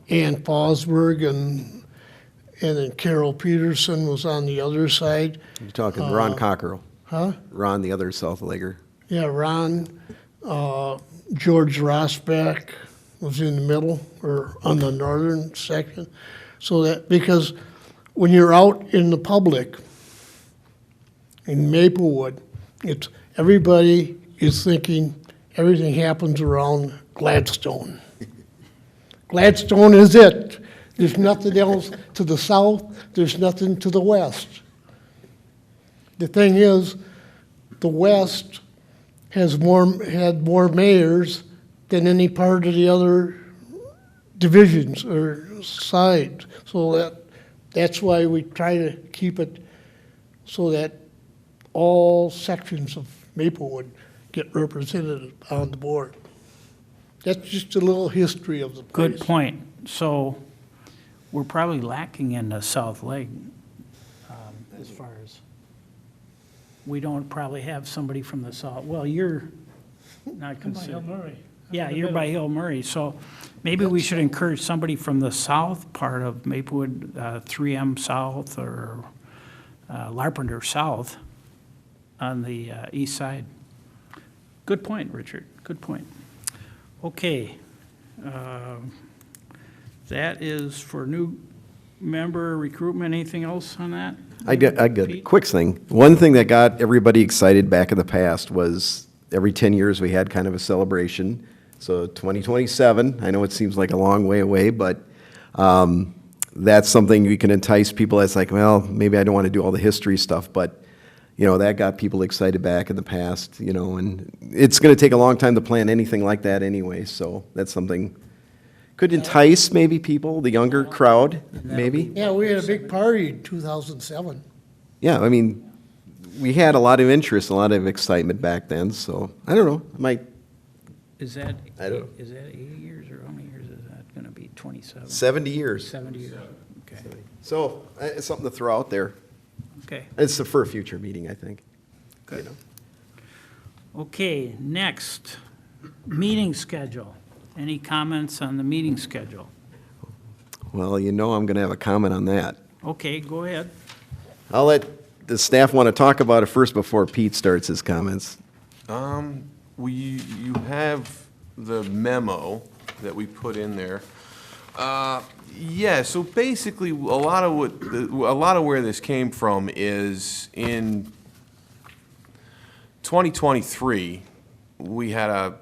Ann Fosberg, and then Carol Peterson was on the other side. You're talking Ron Cockerell. Huh? Ron, the other South Laker. Yeah, Ron, George Rosbach was in the middle, or on the northern section. So that, because when you're out in the public, in Maplewood, it's, everybody is thinking everything happens around Gladstone. Gladstone is it. There's nothing else to the south, there's nothing to the west. The thing is, the west had more mayors than any part of the other divisions or sides. So that's why we try to keep it so that all sections of Maplewood get represented on the board. That's just a little history of the place. Good point. So we're probably lacking in the South Lake as far as, we don't probably have somebody from the south. Well, you're not Come by Hill considered. Murray. Yeah, you're by Hill Murray. So maybe we should encourage somebody from the south part of Maplewood, 3M South or Larpenteur South on the east side. Good point, Richard. Good point. Okay. That is for new member recruitment. Anything else on that? I got a Pete? quick thing. One thing that got everybody excited back in the past was every 10 years we had kind of a celebration. So 2027, I know it seems like a long way away, but that's something we can entice people. That's like, well, maybe I don't want to do all the history stuff, but that got people excited back in the past, and it's going to take a long time to plan anything like that anyway. So that's something could entice maybe people, the younger crowd, maybe. Yeah, we had a big party in 2007. Yeah, I mean, we had a lot of interest, a lot of excitement back then, so I don't know, Is that, I don't know. is that 80 years or how many years is that going to be? 27? 70 years. 70 years? Okay. So it's something to throw out there. Okay. It's for a future meeting, I think. Good. Okay, next, meeting schedule. Any comments on the meeting schedule? Well, I'm going to have a comment on that. Okay, go ahead. I'll let does staff want to talk about it first before Pete starts his comments? You have the memo that we put in there. Yeah, so basically, a lot of where this came from is in 2023, we had a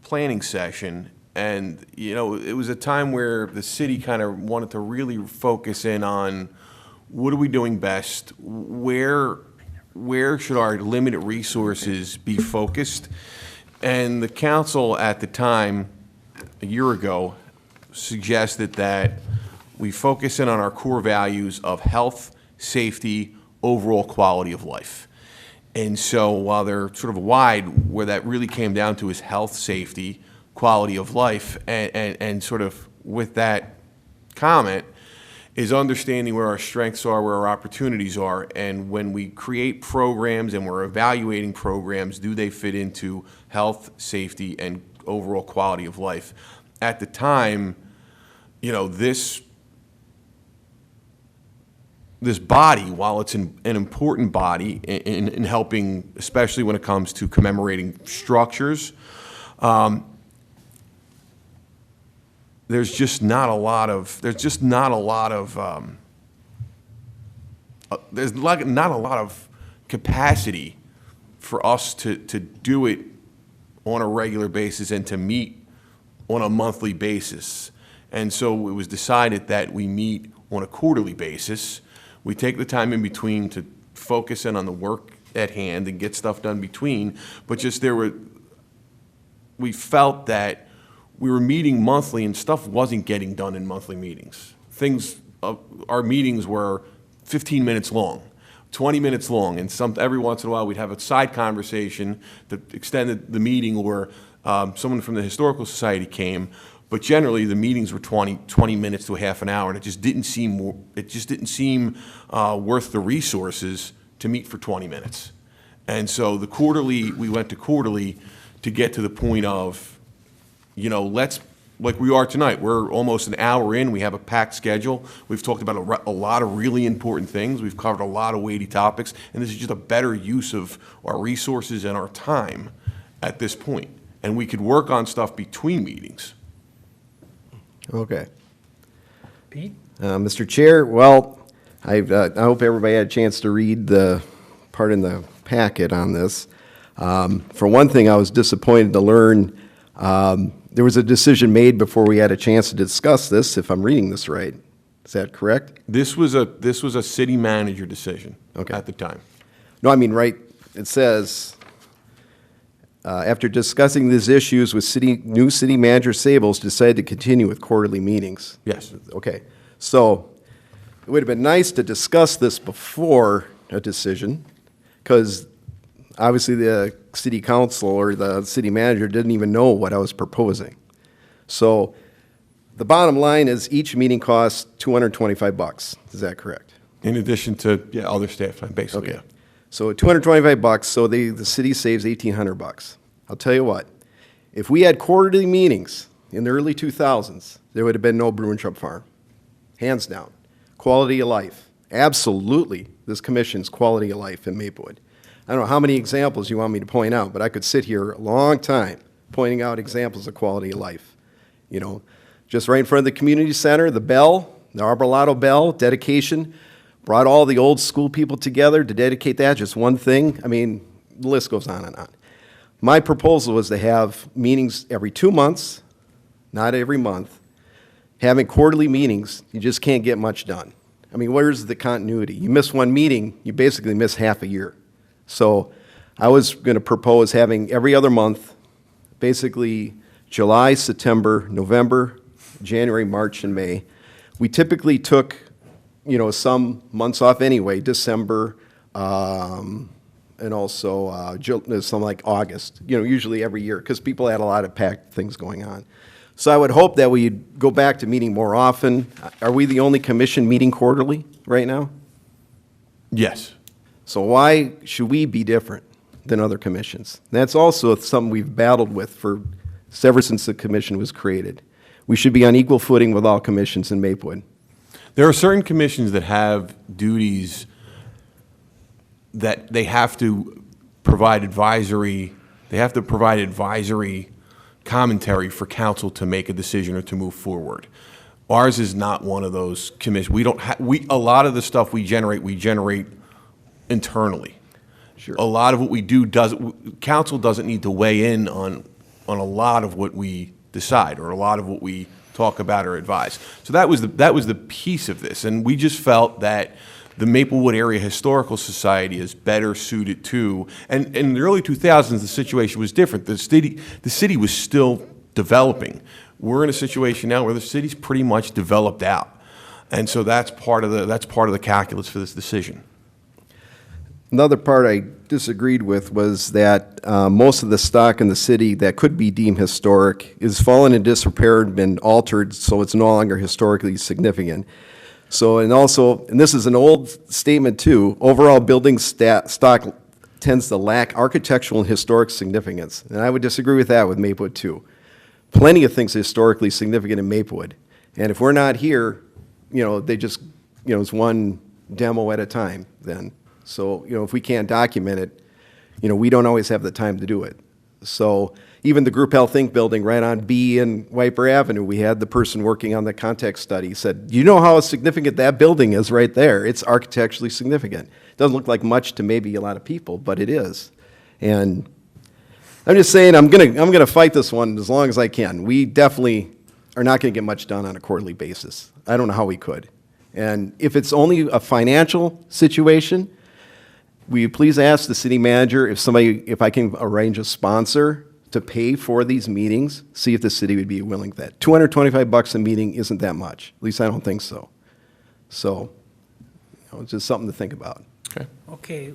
planning session, and, you know, it was a time where the city kind of wanted to really focus in on what are we doing best, where should our limited resources be focused? And the council at the time, a year ago, suggested that we focus in on our core values of health, safety, overall quality of life. And so while they're sort of wide, where that really came down to is health, safety, quality of life, and sort of with that comment, is understanding where our strengths are, where our opportunities are, and when we create programs and we're evaluating programs, do they fit into health, safety, and overall quality of life? At the time, you know, this body, while it's an important body in helping, especially when it comes to commemorating structures, there's just not a lot of capacity for us to do it on a regular basis and to meet on a monthly basis. And so it was decided that we meet on a quarterly basis. We take the time in between to focus in on the work at hand and get stuff done between, but just we felt that we were meeting monthly and stuff wasn't getting done in monthly meetings. Our meetings were 15 minutes long, 20 minutes long, and every once in a while we'd have a side conversation that extended the meeting, or someone from the Historical Society came, but generally the meetings were 20 minutes to a half an hour, and it just didn't seem worth the resources to meet for 20 minutes. And so we went to quarterly to get to the point of, you know, like we are tonight, we're almost an hour in, we have a packed schedule, we've talked about a lot of really important things, we've covered a lot of weighty topics, and this is just a better use of our resources and our time at this point. And we could work on stuff between meetings. Okay. Pete? Mr. Chair, well, I hope everybody had a chance to read the part in the packet on this. For one thing, I was disappointed to learn there was a decision made before we had a chance to discuss this, if I'm reading this right. Is that correct? This was a city manager decision at the time. No, I mean, right, it says, after discussing these issues with new city manager Sables, decided to continue with quarterly meetings. Yes. Okay, so it would have been nice to discuss this before a decision, because obviously the city council or the city manager didn't even know what I was proposing. So the bottom line is each meeting costs $225. Is that correct? In addition to, other staff time, basically. Okay. So $225, so the city saves $1,800. I'll tell you what, if we had quarterly meetings in the early 2000s, there would have been no Bruin-Trupp Farm. Hands down. Quality of life. Absolutely, this commission's quality of life in Maplewood. I don't know how many examples you want me to point out, but I could sit here a long time pointing out examples of quality of life. You know, just right in front of the community center, the bell, the Arbolado bell, dedication, brought all the old school people together to dedicate that, just one thing. I mean, the list goes on and on. My proposal was to have meetings every 2 months, not every month. Having quarterly meetings, you just can't get much done. I mean, where's the continuity? You miss one meeting, you basically miss half a year. So I was going to propose having every other month, basically July, September, November, January, March, and May. We typically took, you know, some months off anyway, December, and also something like August, you know, usually every year, because people had a lot of packed things going on. So I would hope that we'd go back to meeting more often. Are we the only commission meeting quarterly right now? Yes. So why should we be different than other commissions? That's also something we've battled with ever since the commission was created. We should be on equal footing with all commissions in Maplewood. There are certain commissions that have duties that they have to provide advisory commentary for council to make a decision or to move forward. Ours is not one of those commissions. We don't a lot of the stuff we generate internally. Sure. A lot of what we do council doesn't need to weigh in on a lot of what we decide or a lot of what we talk about or advise. So that was the piece of this, and we just felt that the Maplewood Area Historical Society is better suited to, and in the early 2000s, the situation was different. The city was still developing. We're in a situation now where the city's pretty much developed out. And so that's part of the calculus for this decision. Another part I disagreed with was that most of the stock in the city that could be deemed historic is fallen in disrepair and been altered, so it's no longer historically significant. So, and this is an old statement too, overall building stock tends to lack architectural and historic significance. And I would disagree with that with Maplewood too. Plenty of things historically significant in Maplewood. And if we're not here, they just, it's one demo at a time then. So, if we can't document it, we don't always have the time to do it. So even the Group Health Inc. building right on B and Wiper Avenue, we had the person working on the context study said, you know how significant that building is right there. It's architecturally significant. Doesn't look like much to maybe a lot of people, but it is. And I'm just saying I'm gonna fight this one as long as I can. We definitely are not gonna get much done on a quarterly basis. I don't know how we could. And if it's only a financial situation, will you please ask the city manager if I can arrange a sponsor to pay for these meetings, see if the city would be willing to that. $225 a meeting isn't that much. At least I don't think so. So, it's just something to think about. Okay. Okay,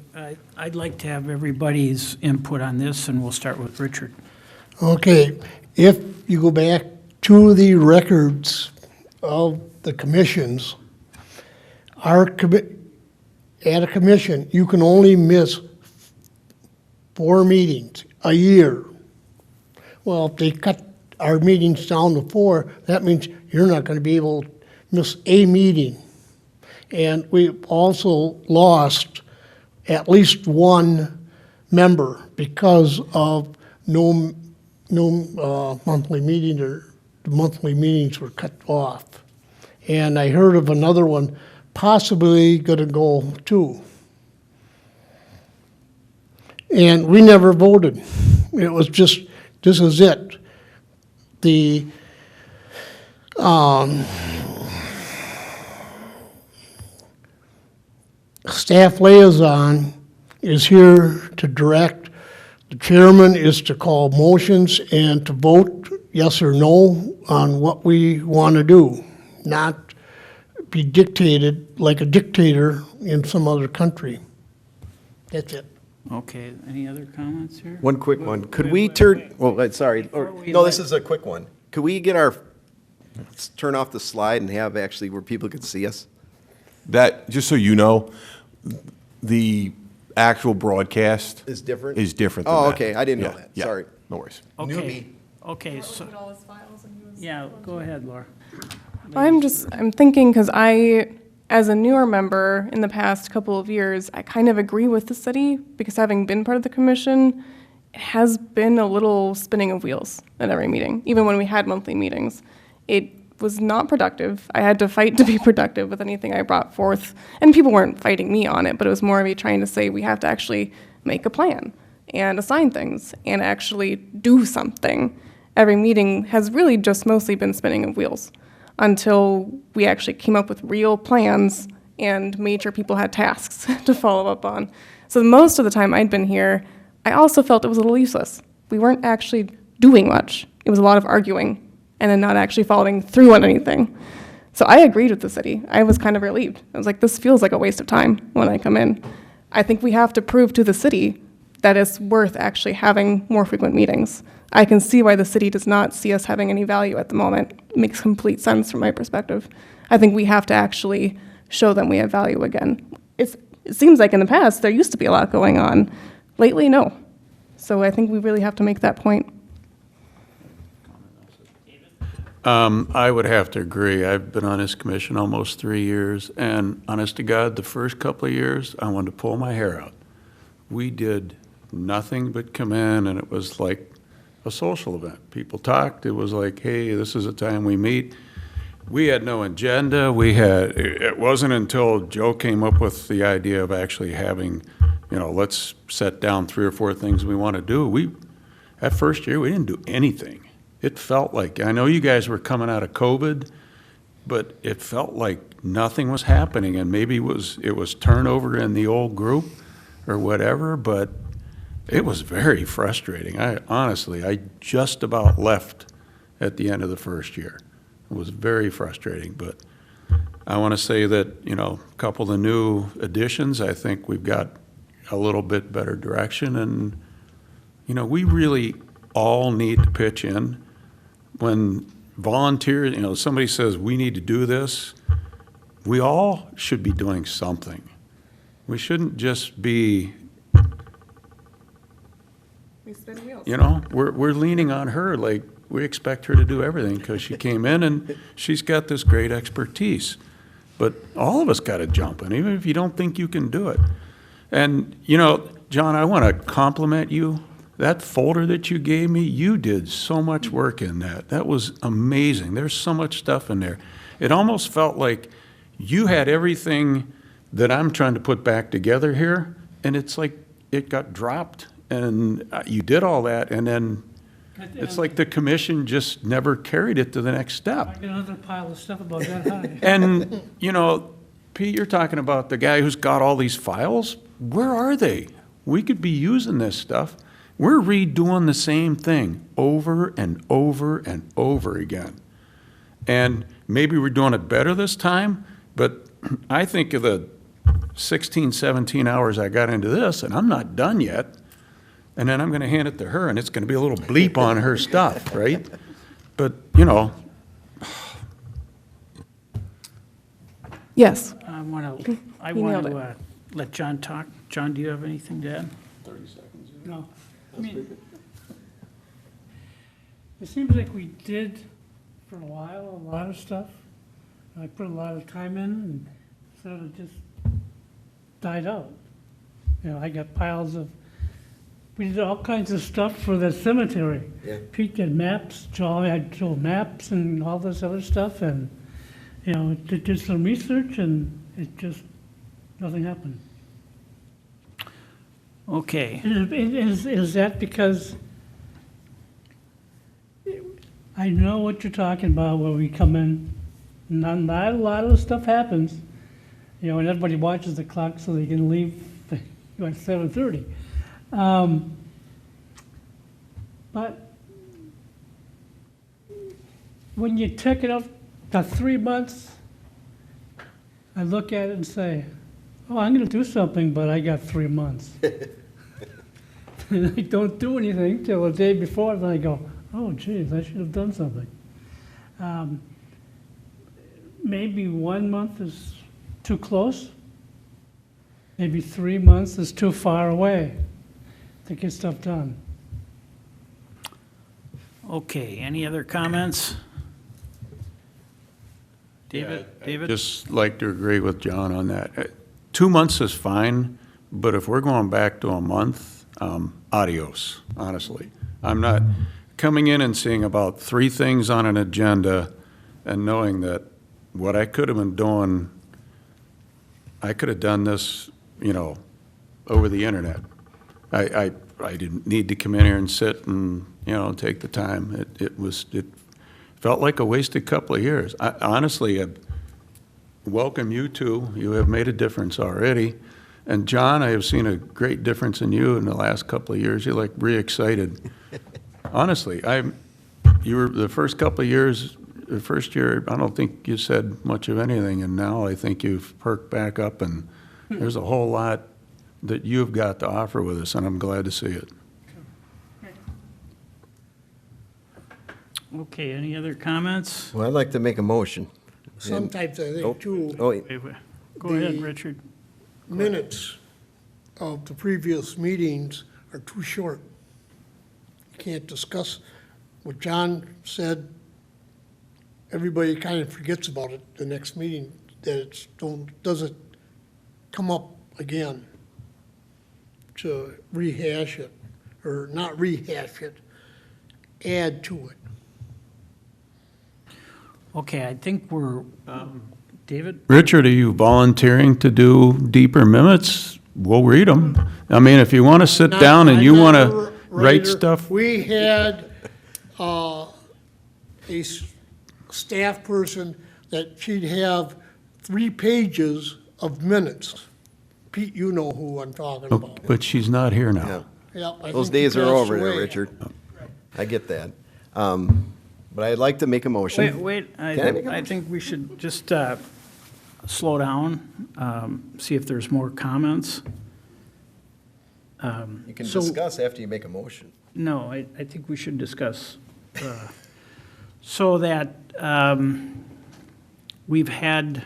I'd like to have everybody's input on this, and we'll start with Richard. Okay, if you go back to the records of the commissions, at a commission, you can only miss 4 meetings a year. Well, if they cut our meetings down to 4, that means you're not going to be able to miss a meeting. And we also lost at least one member because of no monthly meeting, or the monthly meetings were cut off. And I heard of another one possibly going to go too. And we never voted. It was just, this is it. The staff liaison is here to direct. The chairman is to call motions and to vote yes or no on what we want to do, not be dictated like a dictator in some other country. That's it. Okay, any other comments here? One quick one. Could wait, we wait, turn, wait. well, sorry, Before we no, let- this is a quick one. Could we get turn off the slide and have actually where people could see us? That, just so you know, the actual broadcast Is different? is different than Oh, that. okay, I didn't know Yeah, that. yeah, Sorry. no worries. Okay, okay, so, all his files and he was. yeah, go ahead, Laura. I'm thinking, because as a newer member in the past couple of years, I kind of agree with the city, because having been part of the commission, it has been a little spinning of wheels at every meeting, even when we had monthly meetings. It was not productive. I had to fight to be productive with anything I brought forth, and people weren't fighting me on it, but it was more of me trying to say we have to actually make a plan and assign things and actually do something. Every meeting has really just mostly been spinning of wheels until we actually came up with real plans and made sure people had tasks to follow up on. So most of the time I'd been here, I also felt it was a little useless. We weren't actually doing much. It was a lot of arguing and then not actually following through on anything. So I agreed with the city. I was kind of relieved. I was like, this feels like a waste of time when I come in. I think we have to prove to the city that it's worth actually having more frequent meetings. I can see why the city does not see us having any value at the moment. It makes complete sense from my perspective. I think we have to actually show them we have value again. It seems like in the past there used to be a lot going on. Lately, no. So I think we really have to make that point. I would have to agree. I've been on this commission almost 3 years, and honest to God, the first couple of years, I wanted to pull my hair out. we did nothing but come in, and it was like a social event. People talked, it was like, hey, this is the time we meet. We had no agenda, it wasn't until Joe came up with the idea of actually having, let's set down 3 or 4 things we want to do. That first year, we didn't do anything. It felt like, I know you guys were coming out of COVID, but it felt like nothing was happening, and maybe it was turnover in the old group or whatever, but it was very frustrating. Honestly, I just about left at the end of the first year. It was very frustrating, but I want to say that, a couple of the new additions, I think we've got a little bit better direction, and, we really all need to pitch in. When volunteers, somebody says, we need to do this, we all should be doing something. We shouldn't just be, We spin wheels. we're leaning on her like we expect her to do everything because she came in and she's got this great expertise. But all of us got to jump in, even if you don't think you can do it. And, John, I want to compliment you. That folder that you gave me, you did so much work in that. That was amazing. There's so much stuff in there. It almost felt like you had everything that I'm trying to put back together here, and it's like it got dropped, and you did all that, and then it's like the commission just never carried it to the next I step. got another pile of stuff about that high. And, Pete, you're talking about the guy who's got all these files. Where are they? We could be using this stuff. We're redoing the same thing over and over and over again. And maybe we're doing it better this time, but I think of the 16, 17 hours I got into this, and I'm not done yet. And then I'm going to hand it to her, and it's going to be a little bleep on her stuff, right? But, Yes. I want He nailed to let John talk. John, do you have anything to add? 30 seconds. No. I mean, it seems like we did, for a while, a lot of stuff. I put a lot of time in, and sort of just died out. I got piles of, we did all kinds of stuff for the cemetery. Yeah. Pete did maps, Joe had maps and all this other stuff, and, did some research, and it just, nothing happened. Okay. Is that because I know what you're talking about, where we come in, not a lot of the stuff happens, and everybody watches the clock so they can leave at 7:30. But when you take it up to 3 months, I look at it and say, oh, I'm gonna do something, but I got 3 months. And I don't do anything till the day before, then I go, oh geez, I should have done something. Maybe 1 month is too close. Maybe 3 months is too far away to get stuff done. Okay, any other comments? David? David? Just like to agree with John on that. 2 months is fine, but if we're going back to a month, adios, honestly. I'm not coming in and seeing about 3 things on an agenda and knowing that what I could have been doing, I could have done this, over the internet. I didn't need to come in here and sit and, take the time. It felt like a wasted couple of years. Honestly, I welcome you two. You have made a difference already. And John, I have seen a great difference in you in the last couple of years. You're like re-excited. Honestly, you were the first couple of years, the first year, I don't think you said much of anything, and now I think you've perked back up, and there's a whole lot that you've got to offer with us, and I'm glad to see it. Okay, any other comments? Well, I'd like to make a motion. Sometimes I think too, Oh, Go ahead, The- Richard. minutes of the previous meetings are too short. You can't discuss what John said. Everybody kind of forgets about it the next meeting, that doesn't come up again. to rehash it, or not rehash it, add to it. Okay, I think we're, David? Richard, are you volunteering to do deeper minutes? We'll read them. I mean, if you want to sit down and you I'm want not a to write writer. stuff, We had staff person that she'd have 3 pages of minutes. Pete, you know who I'm talking about. but she's not here Yeah. now. Yep, I Those think he days are passed over there, away. Richard. I get that. But I'd like to make a motion. Wait, Can I make a I think we should just slow down, see if there's more comments. You can So- discuss after you make a motion. No, I think we should discuss, so that we've had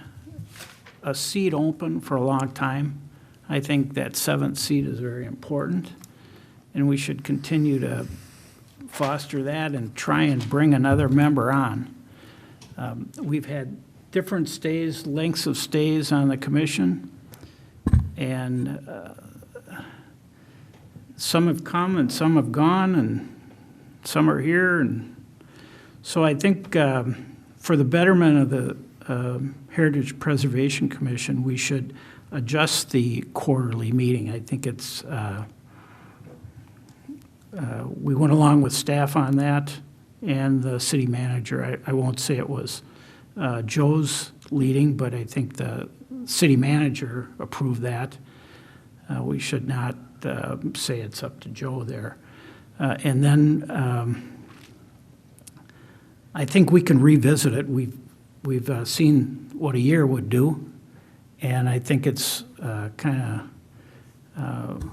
a seat open for a long time. I think that 7th seat is very important, and we should continue to foster that and try and bring another member on. We've had different stays, lengths of stays on the commission, and some have come and some have gone, and some are here, and so I think for the betterment of the Heritage Preservation Commission, we should adjust the quarterly meeting. I think it's, we went along with staff on that and the city manager. I won't say it was Joe's leading, but I think the city manager approved that. We should not say it's up to Joe there. And then I think we can revisit it. We've seen what a year would do, and I think it's kind of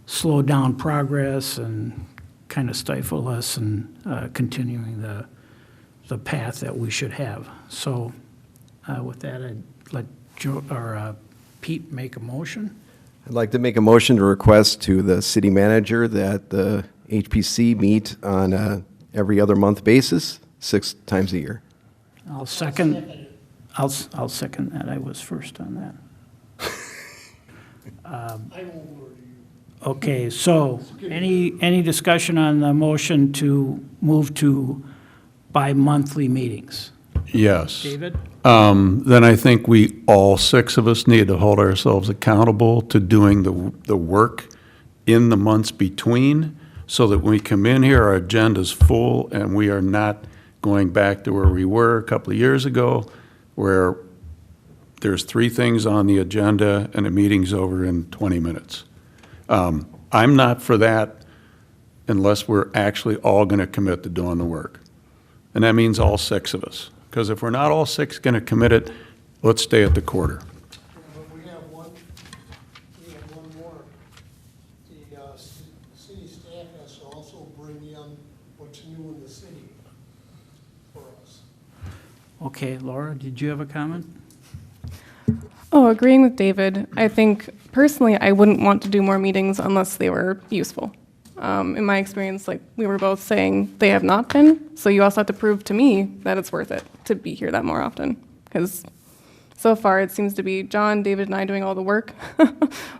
slowed down progress and kind of stifle us in continuing the path that we should have. So with that, I'd let Joe, or Pete make a motion. I'd like to make a motion to request to the city manager that the HPC meet on a every other month basis, 6 times a year. I'll second that. I was first on that. I won't worry you. Okay, so any discussion on the motion to move to bi-monthly meetings? Yes. David? Then I think we, all 6 of us, need to hold ourselves accountable to doing the work in the months between, so that when we come in here, our agenda's full, and we are not going back to where we were a couple of years ago, where there's 3 things on the agenda and the meeting's over in 20 minutes. I'm not for that unless we're actually all going to commit to doing the work. And that means all 6 of us. Because if we're not all 6 going to commit it, let's stay at the quarter. But we have one more. The city staff has to also bring in what's new in the city for us. Okay, Laura, did you have a comment? Oh, agreeing with David, I think personally, I wouldn't want to do more meetings unless they were useful. In my experience, like we were both saying, they have not been. So you also have to prove to me that it's worth it to be here that more often. Because so far it seems to be John, David, and I doing all the work.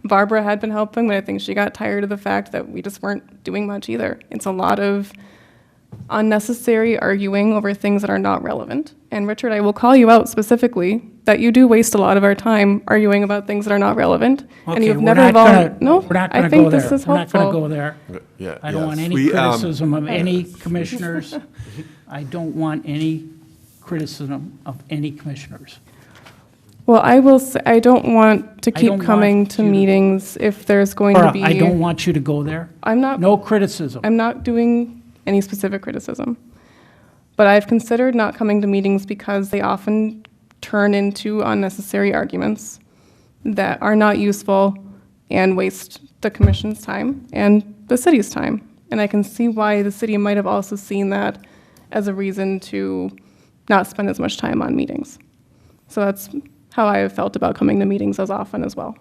Barbara had been helping, but I think she got tired of the fact that we just weren't doing much either. It's a lot of unnecessary arguing over things that are not relevant. And Richard, I will call you out specifically that you do waste a lot of our time arguing about things that are not relevant. And Okay, you've we're never not gonna, No, we're not I gonna think go there. this is We're not gonna helpful. go there. Yeah. I don't want yes. any We, criticism of any commissioners. I don't want any criticism of any commissioners. Well, I will say, I don't want to I keep don't coming want to you to- meetings if there's going to Laura, be. I don't want you to go there. I'm not. No criticism. I'm not doing any specific criticism. But I've considered not coming to meetings because they often turn into unnecessary arguments that are not useful and waste the commission's time and the city's time. And I can see why the city might have also seen that as a reason to not spend as much time on meetings. So that's how I have felt about coming to meetings as often as well.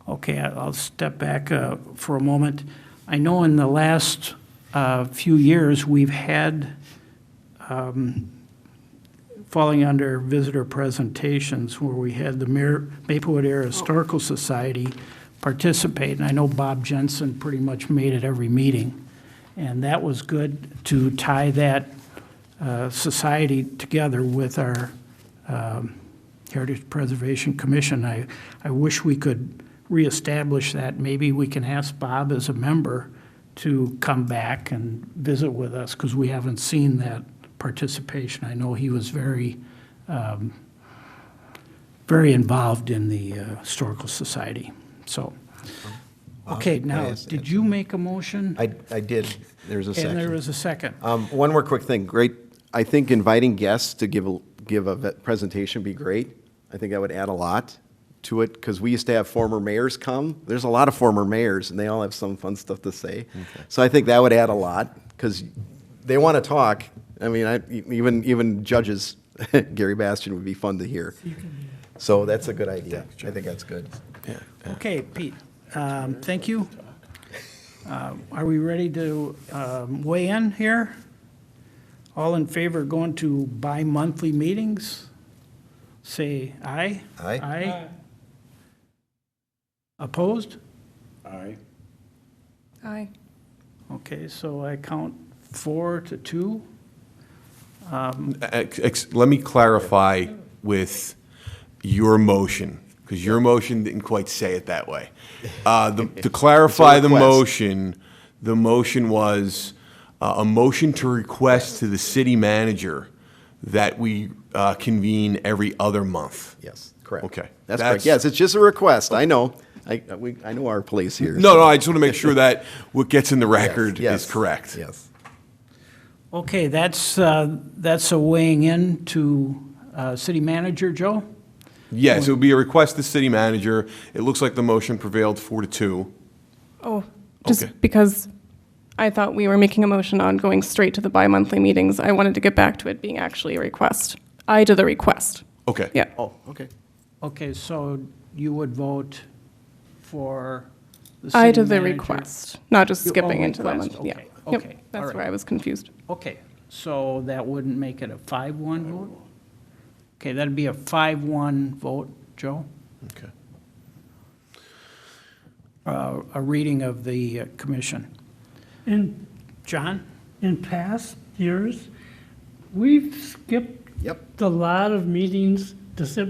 Okay, I'll step back for a moment. I know in the last few years, we've had, falling under visitor presentations, where we had the Maplewood Area Historical Society participate, and I know Bob Jensen pretty much made it every meeting. And that was good to tie that society together with our Heritage Preservation Commission. I wish we could reestablish that. Maybe we can ask Bob as a member to come back and visit with us, because we haven't seen that participation. I know he was very involved in the Historical Society, so. Okay, now, did you make a motion? I did. There's a second. And there was a second. One more quick thing. Great. I think inviting guests to give a presentation would be great. I think that would add a lot to it, because we used to have former mayors come. There's a lot of former mayors, and they all have some fun stuff to say. So I think that would add a lot, because they want to talk. I mean, even judges, Gary Bastian would be fun to hear. So that's a good idea. I think that's good. Okay, Pete, thank you. Are we ready to weigh in here? All in favor of going to bi-monthly meetings? Say aye. Aye. Aye. Opposed? Aye. Aye. Okay, so I count 4-2. Let me clarify with your motion, because your motion didn't quite say it that way. To clarify the request. motion was a motion to request to the city manager that we convene every other month. Yes, correct. Okay. That's correct. Yes, it's just a request. I know. I know our place here. No, I just want to make sure that what gets in the record Yes, is correct. Yes. Okay, that's a weighing in to city manager, Joe? Yes, it would be a request to the city manager. It looks like the motion prevailed 4-2. Oh, just Okay. because I thought we were making a motion on going straight to the bi-monthly meetings, I wanted to get back to it being actually a request. Aye to the request. Okay. Yeah. Oh, okay. Okay, so you would vote for the city Aye to the manager? request, not just You- skipping oh, into the request, month. Yeah. okay, Yep, okay, all that's right. where I was confused. Okay, so that wouldn't make it a 5-1 vote? Okay, that'd be a 5-1 vote, Joe? Okay. A reading of the commission. In, John? in past years, we've skipped Yep. a lot of meetings,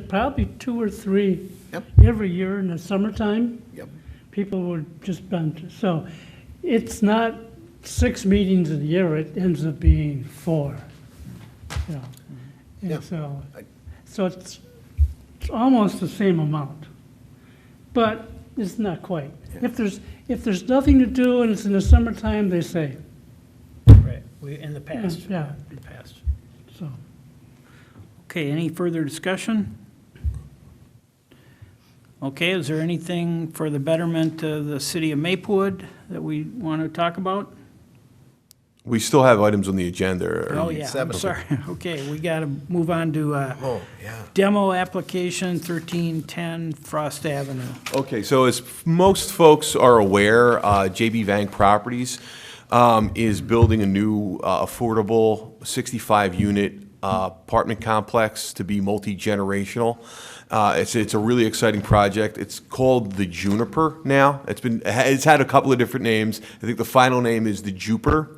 probably 2 or 3 Yep. every year in the summertime. Yep. People would just been, so it's not 6 meetings a year, it ends up being 4. You know, Yeah. and so it's almost the same amount, but it's not quite. If there's nothing to do and it's in the summertime, they say, Right, in the past. yeah, In the past. so. Okay, any further discussion? Okay, is there anything for the betterment of the city of Maplewood that we want to talk about? We still have items on the agenda. Oh, yeah, I'm 7. sorry. Okay, we got to move on to Oh, yeah. demo application 1310 Frost Avenue. Okay, so as most folks are aware, JB Vang Properties is building a new affordable 65-unit apartment complex to be multi-generational. It's a really exciting project. It's called the Juniper now. It's had a couple of different names. I think the final name is the Juniper.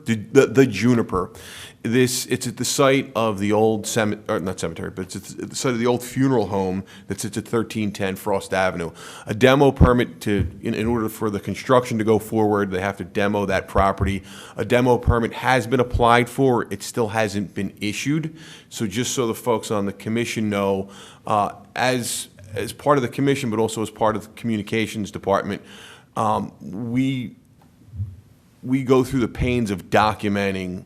It's at the site of the old not cemetery, but it's at the site of the old funeral home that sits at 1310 Frost Avenue. A demo permit in order for the construction to go forward, they have to demo that property. A demo permit has been applied for. It still hasn't been issued. So just so the folks on the commission know, as part of the commission, but also as part of the communications department, we go through the pains of documenting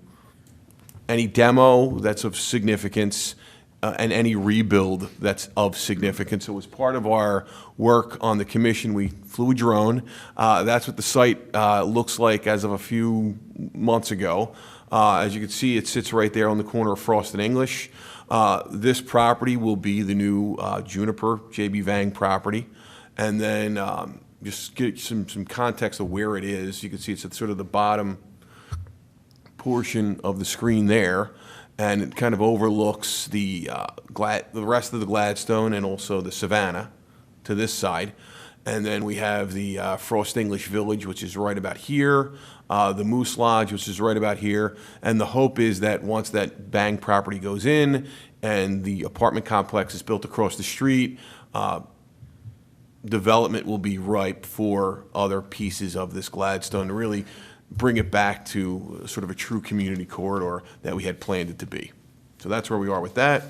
any demo that's of significance and any rebuild that's of significance. So as part of our work on the commission, we flew a drone. That's what the site looks like as of a few months ago. As you can see, it sits right there on the corner of Frost and English. This property will be the new Juniper JB Vang property. And then just get some context of where it is. You can see it's at sort of the bottom portion of the screen there, and it kind of overlooks the rest of the Gladstone and also the Savannah to this side. And then we have the Frost English Village, which is right about here, the Moose Lodge, which is right about here. And the hope is that once that Bang property goes in and the apartment complex is built across the street, development will be ripe for other pieces of this Gladstone to really bring it back to sort of a true community corridor that we had planned it to be. So that's where we are with that.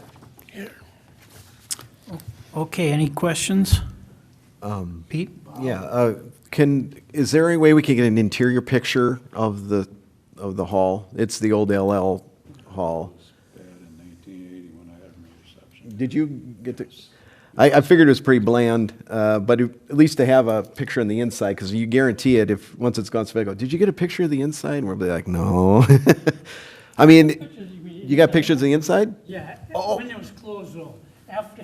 Okay, any questions? Pete? Yeah, is there any way we can get an interior picture of the hall? It's the old LL Hall. Bad in 1980 when I had my reception. Did you get to, I figured it was pretty bland, but at least to have a picture on the inside, because you guarantee it if, once it's gone, so I go, did you get a picture of the inside? And we'll be like, no. I mean, you got pictures of the inside? Yeah, Oh. when it was closed though, after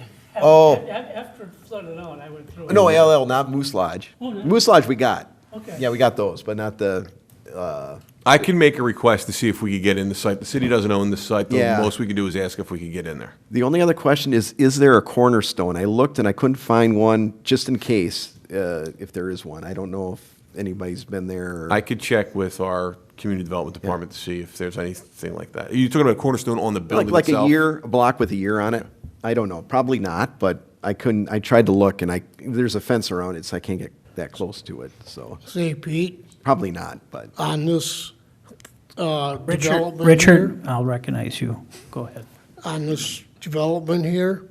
it flooded out, I went through it. No, LL, not Moose Lodge. Oh, no? Moose Lodge we got. Okay. Yeah, we got those, but not the, I can make a request to see if we could get in the site. The city doesn't own the site. The Yeah. most we can do is ask if we could get in there. the only other question is there a cornerstone? I looked and I couldn't find one, just in case, if there is one. I don't know if anybody's been there. I could check with our community development department to see if there's anything like that. Are you talking about a cornerstone on the building Like itself? a block with a year on it? I don't know, probably not, but I tried to look and there's a fence around it, so I can't get that close to it, so Say, Pete, probably not, but. on this Richard, development here, Richard, I'll recognize you. Go ahead. on this development here,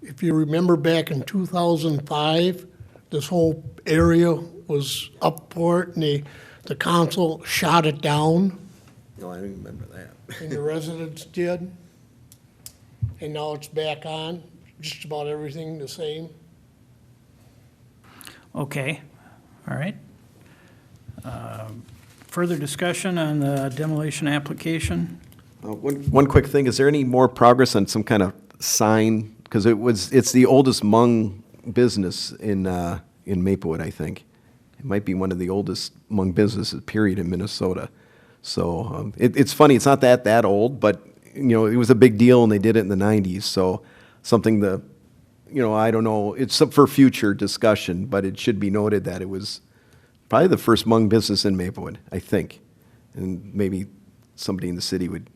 if you remember back in 2005, this whole area was up for it, and the council shot it down, No, I don't remember that. and the residents did. And now it's back on, just about everything the same. Okay, all right. Further discussion on the demolition application? One quick thing, is there any more progress on some kind of sign? Because it's the oldest Hmong business in Maplewood, I think. It might be one of the oldest Hmong businesses, period, in Minnesota. So it's funny, it's not that old, but, you know, it was a big deal and they did it in the 90s. So something I don't know, it's up for future discussion, but it should be noted that it was probably the first Hmong business in Maplewood, I think. And maybe somebody in the city would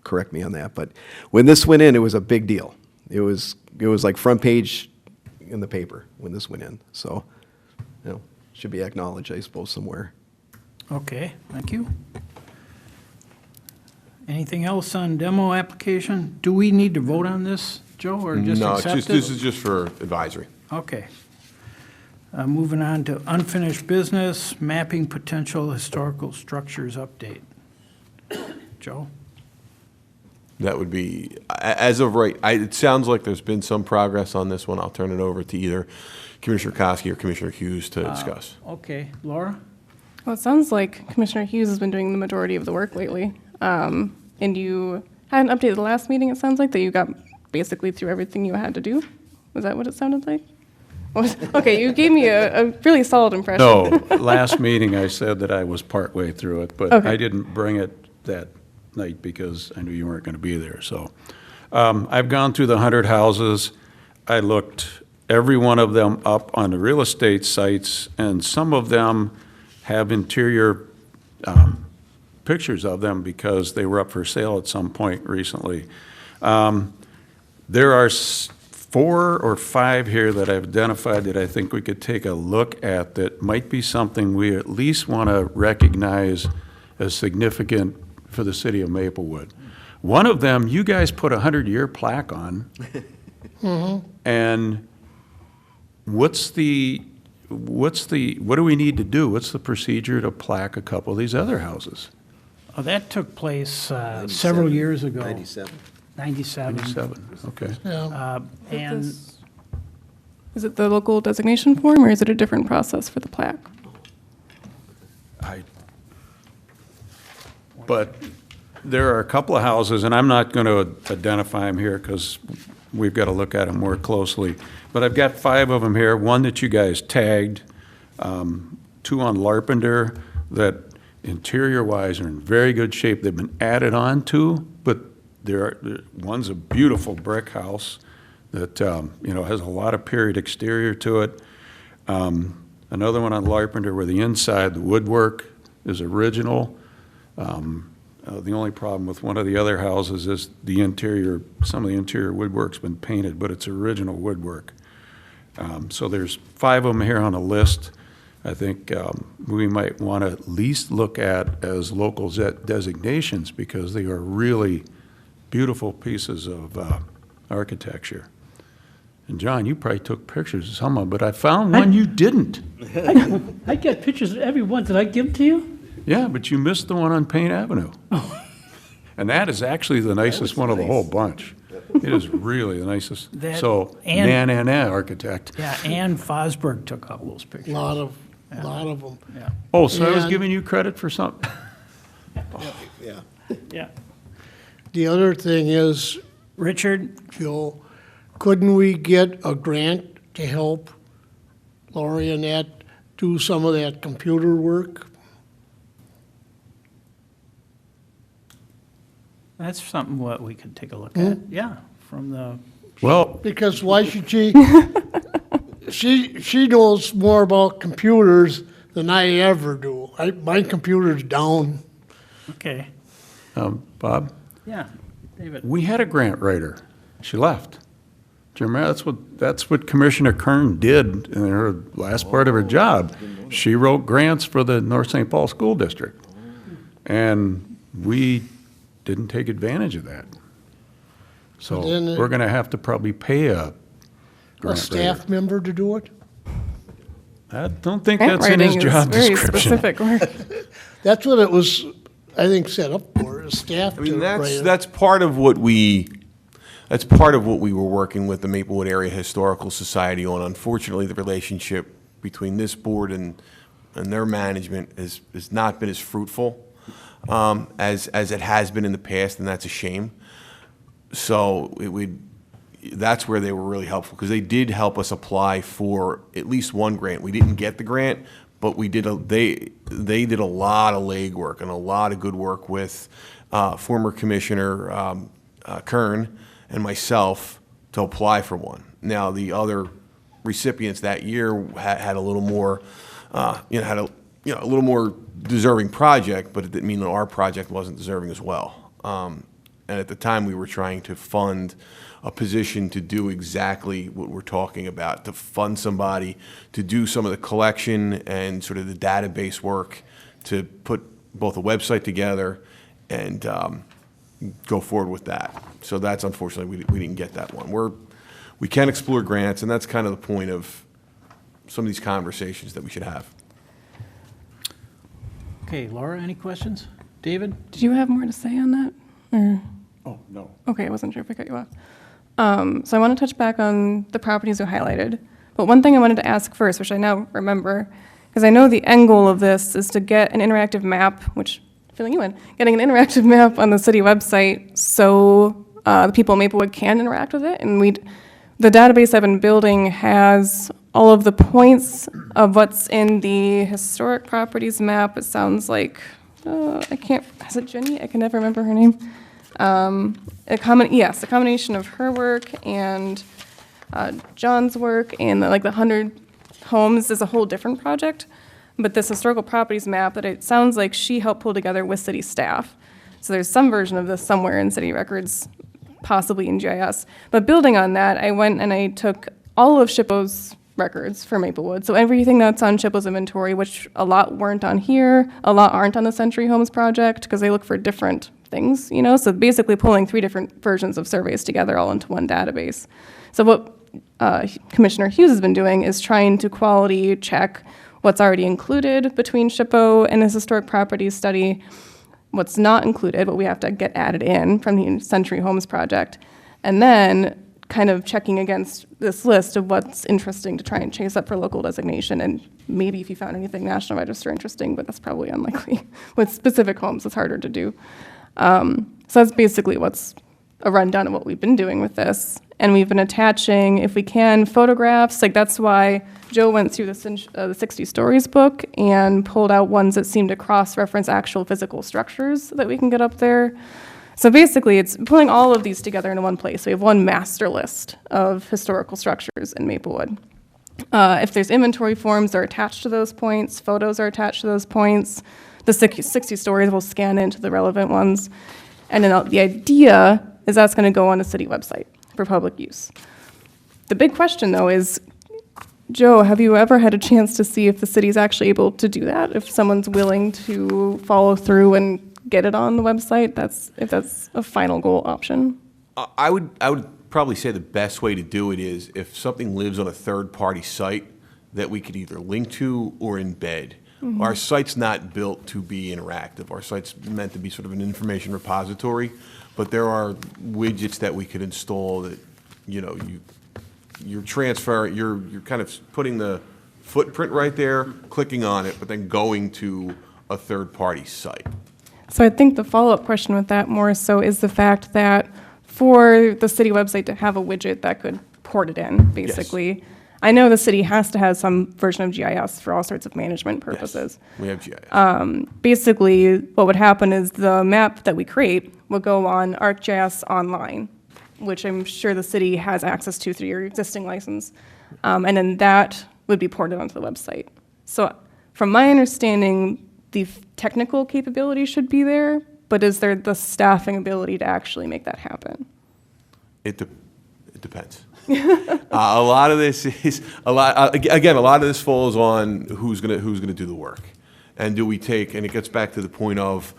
correct me on that. But when this went in, it was a big deal. It was like front page in the paper when this went in. So, should be acknowledged, I suppose, somewhere. Okay, thank you. Anything else on demo application? Do we need to vote on this, Joe, or just No, it's accept just, it? this is just for advisory. Okay. Moving on to unfinished business, mapping potential historical structures update. Joe? That would be, as of right, it sounds like there's been some progress on this one. I'll turn it over to either Commissioner Koski or Commissioner Hughes to discuss. Okay, Laura? Well, it sounds like Commissioner Hughes has been doing the majority of the work lately. And you had an update at the last meeting, it sounds like, that you got basically through everything you had to do? Was that what it sounded like? Okay, you gave me a really solid impression. No, last meeting I said that I was partway through it, but Okay. I didn't bring it that night because I knew you weren't going to be there, so. I've gone through the 100 houses. I looked every one of them up on the real estate sites, and some of them have interior pictures of them because they were up for sale at some point recently. There are 4 or 5 here that I've identified that I think we could take a look at that might be something we at least want to recognize as significant for the city of Maplewood. One of them, you guys put a 100-year plaque on. And what do we need to do? What's the procedure to plaque a couple of these other houses? Oh, that took place several years ago. 97. 97. 7, okay. Yeah, And Is it the local designation form, or is it a different process for the plaque? But there are a couple of houses, and I'm not going to identify them here because we've got to look at them more closely. But I've got 5 of them here, one that you guys tagged, 2 on Larpenter that interior-wise are in very good shape. They've been added on to, but one's a beautiful brick house that, has a lot of period exterior to it. Another one on Larpenteur where the inside, the woodwork is original. The only problem with one of the other houses is the interior, some of the interior woodwork's been painted, but it's original woodwork. So there's 5 of them here on a list. I think we might want to at least look at as local designations because they are really beautiful pieces of architecture. And John, you probably took pictures of some of them, but I found one you didn't. I get pictures of every one. Did I give them to you? Yeah, but you missed the one on Payne Avenue. And that is actually the nicest one of the whole bunch. It is really the nicest. That- So, and- architect. Yeah, Ann Fosberg took all those pictures. Lot of them. Yeah, Oh, so I was And- giving you credit for something? Yeah. yeah. The other thing is, Richard, Joe, couldn't we get a grant to help Lori and that do some of that computer work? that's something what we could take a look at. Yeah, from the, Well, Because why should she? She knows more about computers than I ever do. My computer's down. okay, Bob, yeah, David. we had a grant writer. She left. Do you remember? That's what Commissioner Kern did in her last part of her job. She wrote grants for the North St. Paul School District. And we didn't take advantage of that. So Then it- we're going to have to probably pay a A grant staff writer. member to do it? I don't think Grant that's in his writing is job very description. specific work. That's what it was, I think, set up for, a staff I mean, to write that's, it. that's part of what we, that's part of what we were working with the Maplewood Area Historical Society on. Unfortunately, the relationship between this board and their management has not been as fruitful as it has been in the past, and that's a shame. So that's where they were really helpful, because they did help us apply for at least one grant. We didn't get the grant, but they did a lot of legwork and a lot of good work with former Commissioner Kern and myself to apply for one. Now, the other recipients that year had a little more, a little more deserving project, but it didn't mean that our project wasn't deserving as well. And at the time, we were trying to fund a position to do exactly what we're talking about, to fund somebody to do some of the collection and sort of the database work, to put both a website together and go forward with that. So that's, unfortunately, we didn't get that one. We can explore grants, and that's kind of the point of some of these conversations that we should have. Okay, Laura, any questions? David? Did you have more to say on that? Or, Oh, no. okay, I wasn't sure if I cut you off. So I want to touch back on the properties you highlighted. But one thing I wanted to ask first, which I now remember, because I know the end goal of this is to get an interactive map, which, filling you in, getting an interactive map on the city website so the people in Maplewood can interact with it. And the database I've been building has all of the points of what's in the historic properties map. It sounds like, is it Jenny? I can never remember her name. A combination of her work and John's work and the 100 homes is a whole different project. But this historical properties map that it sounds like she helped pull together with city staff. So there's some version of this somewhere in city records, possibly in GIS. But building on that, I went and I took all of SHPO's records for Maplewood. So everything that's on SHPO's inventory, which a lot weren't on here, a lot aren't on the Century Homes project because they look for different things, So basically pulling 3 different versions of surveys together all into one database. So what Commissioner Hughes has been doing is trying to quality check what's already included between SHPO and his historic properties study, what's not included, but we have to get added in from the Century Homes project, and then kind of checking against this list of what's interesting to try and chase up for local designation, and maybe if you found anything National Register interesting, but that's probably unlikely. With specific homes, it's harder to do. So that's basically what's a rundown of what we've been doing with this. And we've been attaching, if we can, photographs. That's why Joe went through the 60 Stories book and pulled out ones that seem to cross-reference actual physical structures that we can get up there. So basically, it's pulling all of these together in one place. We have one master list of historical structures in Maplewood. If there's inventory forms, they're attached to those points, photos are attached to those points. The 60 stories will scan into the relevant ones. And then the idea is that's going to go on a city website for public use. The big question, though, is, Joe, have you ever had a chance to see if the city's actually able to do that? If someone's willing to follow through and get it on the website, if that's a final goal option? I would probably say the best way to do it is if something lives on a third-party site that we could either link to or embed. Our site's not built to be interactive. Our site's meant to be sort of an information repository, but there are widgets that we could install that, you're kind of putting the footprint right there, clicking on it, but then going to a third-party site. So I think the follow-up question with that more so is the fact that for the city website to have a widget that could port it in, basically. I know the city has to have some version of GIS for all sorts of management purposes. Yes, we have GIS. Basically, what would happen is the map that we create will go on ArcGIS Online, which I'm sure the city has access to through your existing license. And then that would be ported onto the website. So from my understanding, the technical capability should be there, but is there the staffing ability to actually make that happen? It depends. A lot of this is a lot of this falls on who's gonna do the work, and do we take? And it gets back to the point of,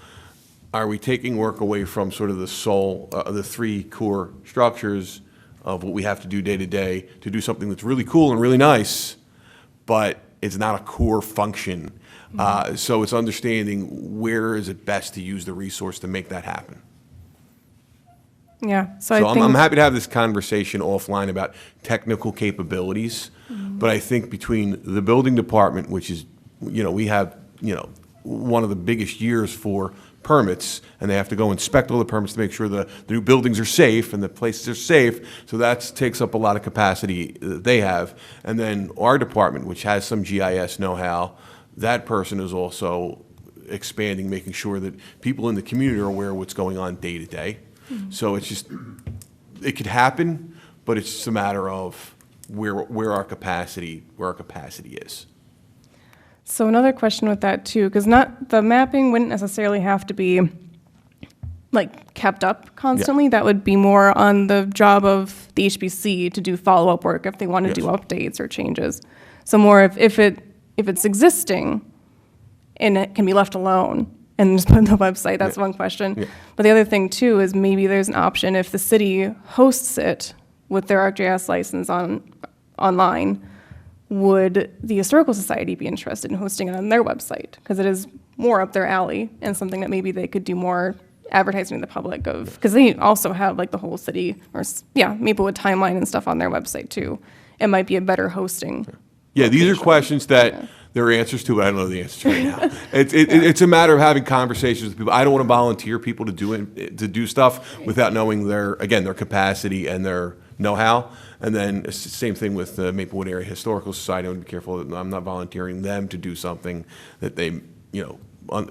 are we taking work away from sort of the three core structures of what we have to do day to day to do something that's really cool and really nice, but it's not a core function. So it's understanding where is it best to use the resource to make that happen. Yeah, so So I think. I'm happy to have this conversation offline about technical capabilities, but I think between the building department, which is, we have, one of the biggest years for permits, and they have to go inspect all the permits to make sure the new buildings are safe and the places are safe, so that takes up a lot of capacity that they have. And then our department, which has some GIS know-how, that person is also expanding, making sure that people in the community are aware of what's going on day to day. So it's just, it could happen, but it's just a matter of where our capacity is. So another question with that too, because the mapping wouldn't necessarily have to be like kept up constantly. That would be more on the job of the HBC to do follow-up work if they want to do Yes. updates or changes. So more if it's existing and it can be left alone and just put on the website, that's one question. Yeah. But the other thing too is maybe there's an option if the city hosts it with their ArcGIS license online, would the Historical Society be interested in hosting it on their website? Because it is more up their alley and something that maybe they could do more advertising to the public of, because they also have like the whole city, Maplewood timeline and stuff on their website too. It might be a better hosting. Yeah, these are location. questions that there are answers to, but I don't know the answers right now. It's a matter of having conversations with people. I don't want to volunteer people to do stuff without knowing their capacity and their know-how. And then it's the same thing with the Maplewood Area Historical Society. I want to be careful that I'm not volunteering them to do something that they,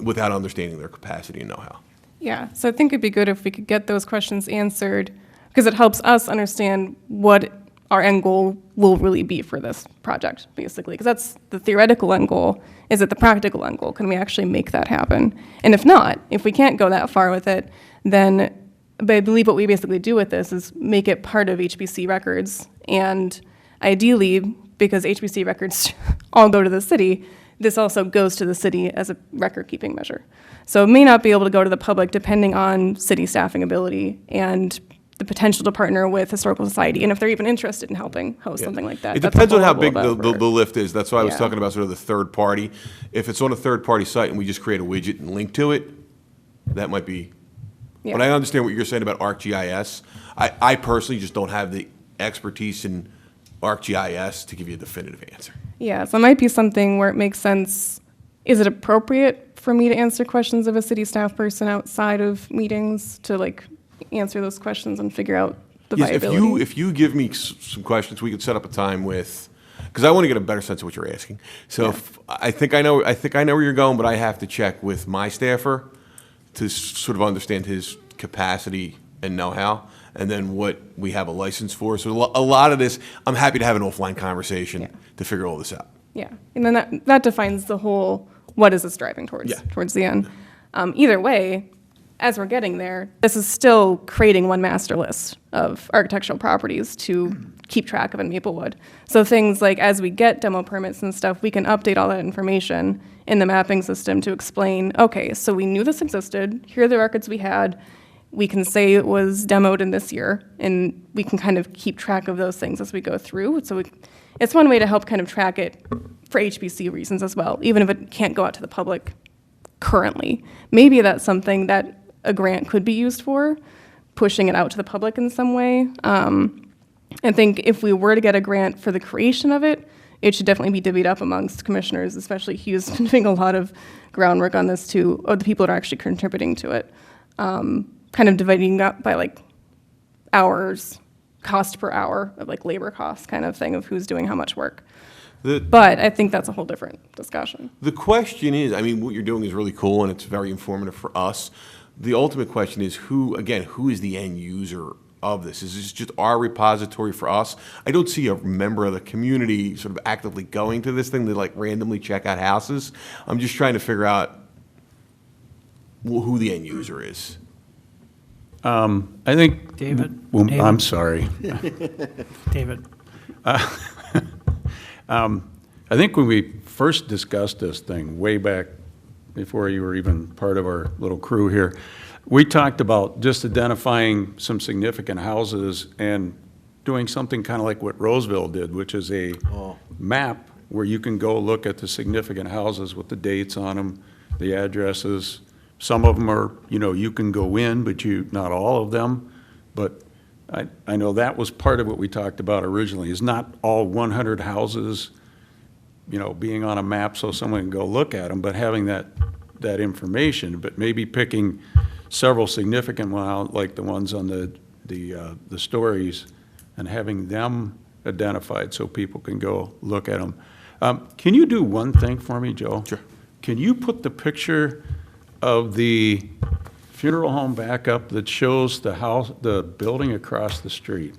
without understanding their capacity and know-how. Yeah, so I think it'd be good if we could get those questions answered, because it helps us understand what our end goal will really be for this project, basically. Because that's the theoretical end goal. Is it the practical end goal? Can we actually make that happen? And if not, if we can't go that far with it, then but I believe what we basically do with this is make it part of HBC records. And ideally, because HBC records all go to the city, this also goes to the city as a record-keeping measure. So it may not be able to go to the public depending on city staffing ability and the potential to partner with Historical Society, and if they're even interested in helping host something like that. It That's a depends on how whole big level the of effort. lift is. That's why I was Yeah. talking about sort of the third party. If it's on a third party site and we just create a widget and link to it, that might be. Yeah. But I understand what you're saying about ArcGIS. I personally just don't have the expertise in ArcGIS to give you a definitive answer. Yeah, so it might be something where it makes sense. Is it appropriate for me to answer questions of a city staff person outside of meetings to like answer those questions and figure out the Yes, viability? if you give me some questions, we could set up a time with, because I want to get a better sense of what you're asking. So I think I know where you're going, but I have to check with my staffer to sort of understand his capacity and know-how, and then what we have a license for. So a lot of this, I'm happy to have an offline conversation Yeah. to figure all this out. Yeah, and then that defines the whole, what is this driving towards, Yeah. towards the end. Either way, as we're getting there, this is still creating one master list of architectural properties to keep track of in Maplewood. So things like, as we get demo permits and stuff, we can update all that information in the mapping system to explain, okay, so we knew this existed, here are the records we had, we can say it was demoed in this year, and we can kind of keep track of those things as we go through. So it's one way to help kind of track it for HBC reasons as well, even if it can't go out to the public currently. Maybe that's something that a grant could be used for, pushing it out to the public in some way. I think if we were to get a grant for the creation of it, it should definitely be divvied up amongst commissioners, especially Hugh's been doing a lot of groundwork on this too, or the people that are actually contributing to it. Kind of dividing up by like hours, cost per hour of like labor costs kind of thing of who's doing how much work. But I think that's a whole different discussion. The question is, I mean, what you're doing is really cool and it's very informative for us. The ultimate question is who is the end user of this? Is this just our repository for us? I don't see a member of the community sort of actively going to this thing to like randomly check out houses. I'm just trying to figure out who the end user is. I think. David? Well, David? I'm sorry. David? I think when we first discussed this thing way back before you were even part of our little crew here, we talked about just identifying some significant houses and doing something kind of like what Roseville did, which is a map where you can go look at the significant houses with the dates on them, the addresses. Some of them are, you can go in, but not all of them. But I know that was part of what we talked about originally, is not all 100 houses, being on a map so someone can go look at them, but having that information, but maybe picking several significant ones out, like the ones on the stories, and having them identified so people can go look at them. Can you do one thing for me, Joe? Sure. Can you put the picture of the funeral home back up that shows the house, the building across the street?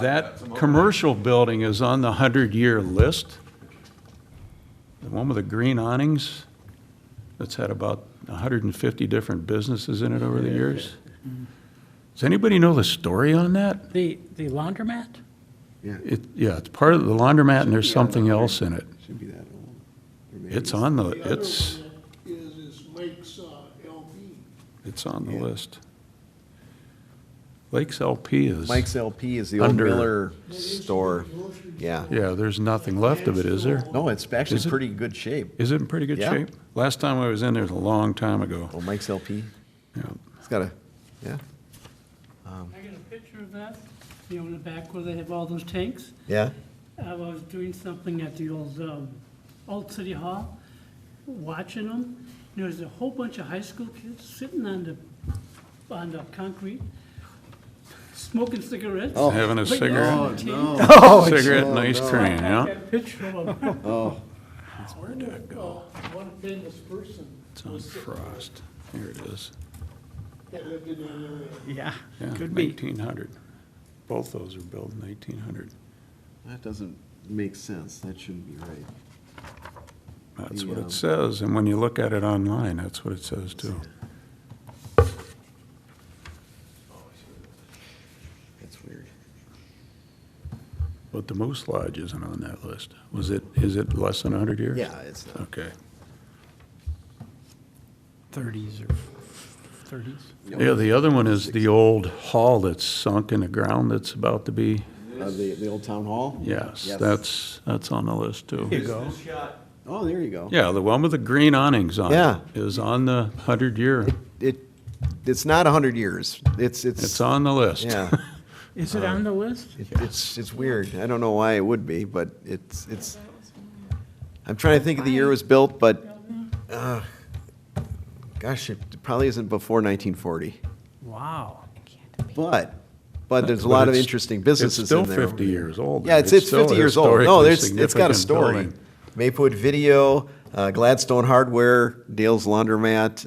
That commercial building is on the 100-year list. The one with the green awnings, that's had about 150 different businesses in it over the years. Does anybody know the story on that? The laundromat? Yeah, it's part of the laundromat, and there's something else in it. Should be that old. Or maybe It's on the, The other it's, one is Mike's LP. it's on the list. Lake's LP is. Mike's LP is the old Under- Miller store. Yeah. Yeah, there's nothing left of it, is there? No, it's actually Is it? pretty good shape. Is it in pretty good Yeah. shape? Last time I was in there was a long time ago. Oh, Mike's LP. Yeah. It's got yeah. I got a picture of that, in the back where they have all those tanks. Yeah? I was doing something at the old city hall, watching them. There was a whole bunch of high school kids sitting on the concrete, smoking cigarettes. Having a waiting cigarette? for the tank. Cigarette, nice train, I yeah? got a picture of them. Where'd that go? One famous person It's on Frost. Here it is. that lived in that area. Yeah, Yeah, could be. 1900. Both those are built in 1900. That doesn't make sense. That shouldn't be right. That's The, what it says, and when you look at it online, that's what it says too. That's weird. But the Moose Lodge isn't on that list. Is it less than 100 years? Yeah, it's not. Okay. 30s or 30s? Yeah, the other one is the old hall that's sunk in the ground that's about to be, The old town hall? yes, Yes. that's on the list too. Here you go. Oh, there you go. Yeah, the one with the green awnings on Yeah. it is on the 100-year. It's not 100 years. It's on the list. Yeah. Is it on the list? It's weird. I don't know why it would be, but it's, I'm trying to think of the year it was built, but, gosh, it probably isn't before 1940. Wow. But there's a lot of it's- interesting businesses in there. It's still 50 years old. Yeah, it's still 50 a years old. No, historically it's got a significant story. building. Maplewood Video, Gladstone Hardware, Dale's Laundromat,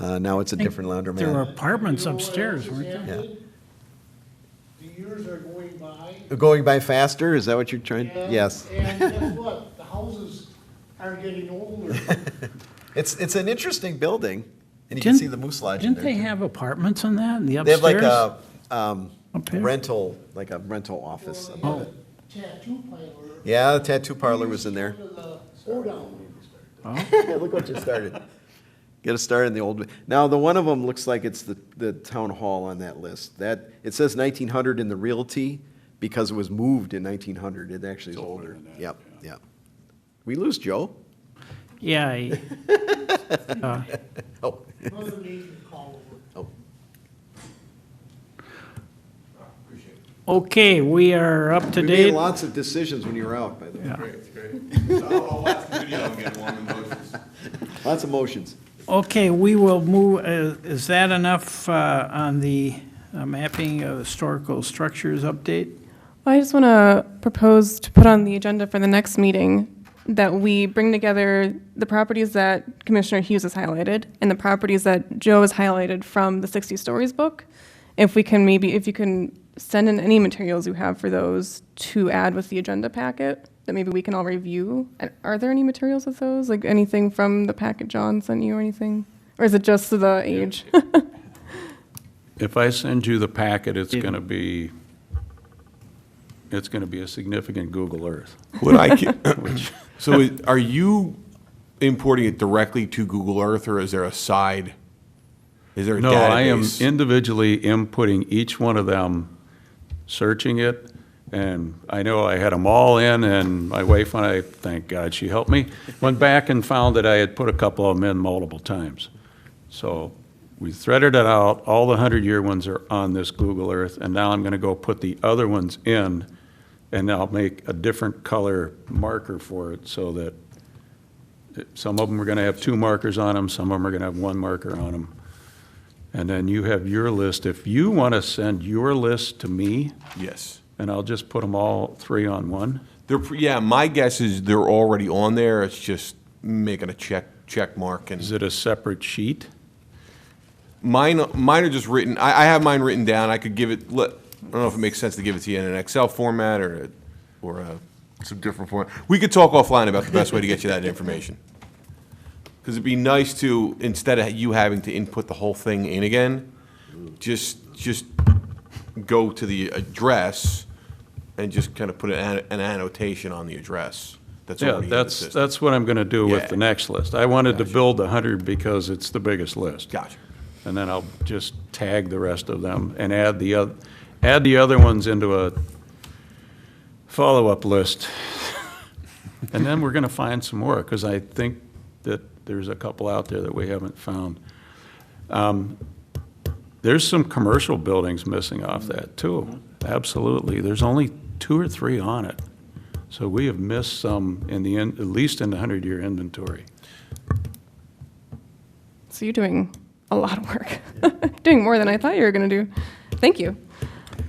Now it's a different There were laundromat. apartments upstairs, weren't there? Yeah. The years are going by. Going by faster, is that what you're trying? and- Yes. And guess what? The houses are getting older. It's an interesting building, and you can Didn't- see the Moose Lodge in Didn't they there. have apartments in that, in the They have upstairs? like Up here? a rental office. up Well, there. they had a tattoo parlor. Yeah, the tattoo parlor was in there. Under the hold-down. Look what you started. Get a start in the old, now, the one of them looks like it's the town hall on that list. That, it says 1900 in the realty because it was moved in 1900. It actually is older. than that, Yep, yep. We lose Joe? Yeah, Oh, Another name to call over. oh. okay, we are up to We made date. lots of decisions when you were out, by the way. Yeah. Great, great. So I'll watch the video and get warm emotions. Lots of motions. Okay, we will move, is that enough on the mapping of historical structures update? Well, I just want to propose to put on the agenda for the next meeting that we bring together the properties that Commissioner Hughes has highlighted and the properties that Joe has highlighted from the 60 Stories book. If we can if you can send in any materials you have for those to add with the agenda packet, that maybe we can all review. And are there any materials with those? Like anything from the packet John sent you or anything? Or is it just the age? If I send you the packet, it's going to be a significant Google Earth. What I can, so are you importing it directly to Google Earth, or is there a side, is there a No, I am database? individually inputting each one of them, searching it, and I know I had them all in, and my wife, and I, thank God she helped me, went back and found that I had put a couple of them in multiple times. So we threaded it out, all the 100-year ones are on this Google Earth, and now I'm gonna go put the other ones in, and I'll make a different color marker for it so that some of them are gonna have 2 markers on them, some of them are gonna have 1 marker on them. And then you have your list. If you wanna send your list to me, Yes. and I'll just put them all 3 on one. Yeah, my guess is they're already on there, it's just making a check mark, Is and it a separate sheet? mine are just written, I have mine written down, I could give it, I don't know if it makes sense to give it to you in an Excel format or some different format. We could talk offline about the best way to get you that information. Because it'd be nice to, instead of you having to input the whole thing in again, just go to the address and just kind of put an annotation on the address that's Yeah, already in the system. that's what I'm gonna do with Yeah. the next list. I wanted to Gotcha. build 100 because it's the biggest list. Gotcha. And then I'll just tag the rest of them and add the other ones into a follow-up list. And then we're gonna find some more, because I think that there's a couple out there that we haven't found. There's some commercial buildings missing off that, too. Absolutely. There's only 2 or 3 on it. So we have missed some at least in the 100-year inventory. So you're doing a lot of work, doing more than I thought you were going to do. Thank you.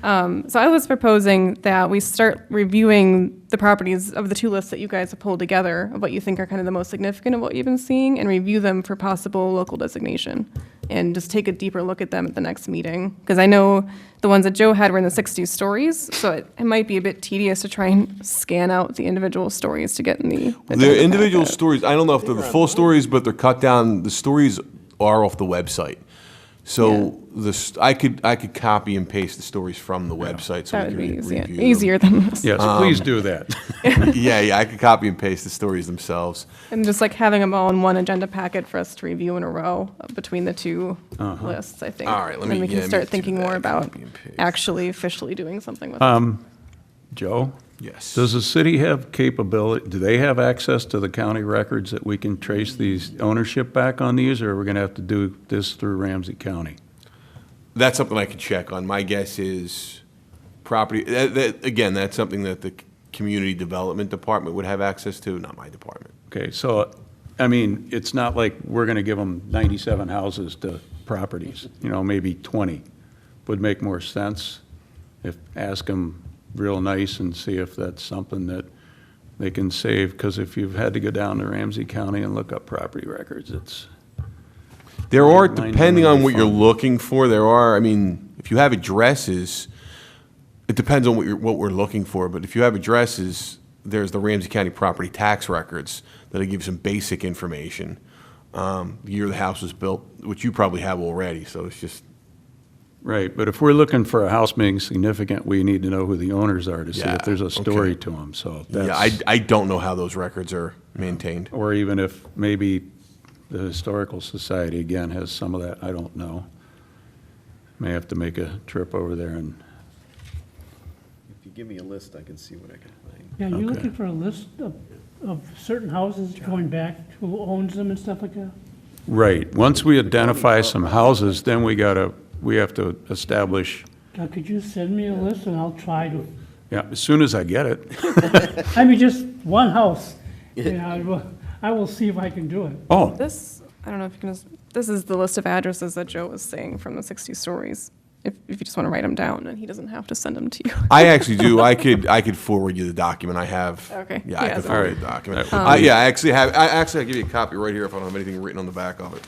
So I was proposing that we start reviewing the properties of the 2 lists that you guys have pulled together of what you think are kind of the most significant of what you've been seeing, and review them for possible local designation, and just take a deeper look at them at the next meeting. Because I know the ones that Joe had were in the 60 stories, so it might be a bit tedious to try and scan out the individual stories to get in the They're agenda individual packet. stories, I don't know if they're the full stories, but they're cut down, the stories are off the website. So I could copy and paste the stories from the website so That we would be can easier, review them. easier than this. Yes, please do that. Yeah, I could copy and paste the stories themselves. And just like having them all in one agenda packet for us to review in a row between the 2 lists, I think. All right, let me- And we yeah, can let me start do thinking that, more about copy and paste. actually officially doing something with it. Joe? Yes. Does the city have capability, do they have access to the county records that we can trace these ownership back on these, or are we gonna have to do this through Ramsey County? That's something I can check on. My guess is property, again, that's something that the community development department would have access to, not my department. Okay, so, I mean, it's not like we're gonna give them 97 houses to properties, maybe 20. Would make more sense if, ask them real nice and see if that's something that they can save, because if you've had to go down to Ramsey County and look up property records, it's, There are, Mine depending on would be what you're fun. looking for, there are, I mean, if you have addresses, it depends on what we're looking for, but if you have addresses, there's the Ramsey County property tax records that'll give you some basic information. The year the house was built, which you probably have already, so it's just, Right, but if we're looking for a house being significant, we need to know who the owners are to see Yeah, if there's a story okay. to them, so yeah, that's, I don't know how those records are maintained. or even if maybe the Historical Society, again, has some of that, I don't know. May have to make a trip over there and, If you give me a list, I can see what I can find. Yeah, you're Okay. looking for a list of certain houses going back, who owns them and stuff like that? right, once we identify some houses, then we have to establish, Could you send me a list and I'll try to, yeah, as soon as I get it. I mean, just one house. I will see if I can do it. Oh, This, I don't know if you can, this is the list of addresses that Joe was saying from the 60 stories. If you just want to write them down, and he doesn't have to send them to you. I actually do. I could forward you the document I have. Okay. Yeah, I Yeah, could so- forward you the document. That would be- Yeah, I'll give you a copy right here if I don't have anything written on the back of it.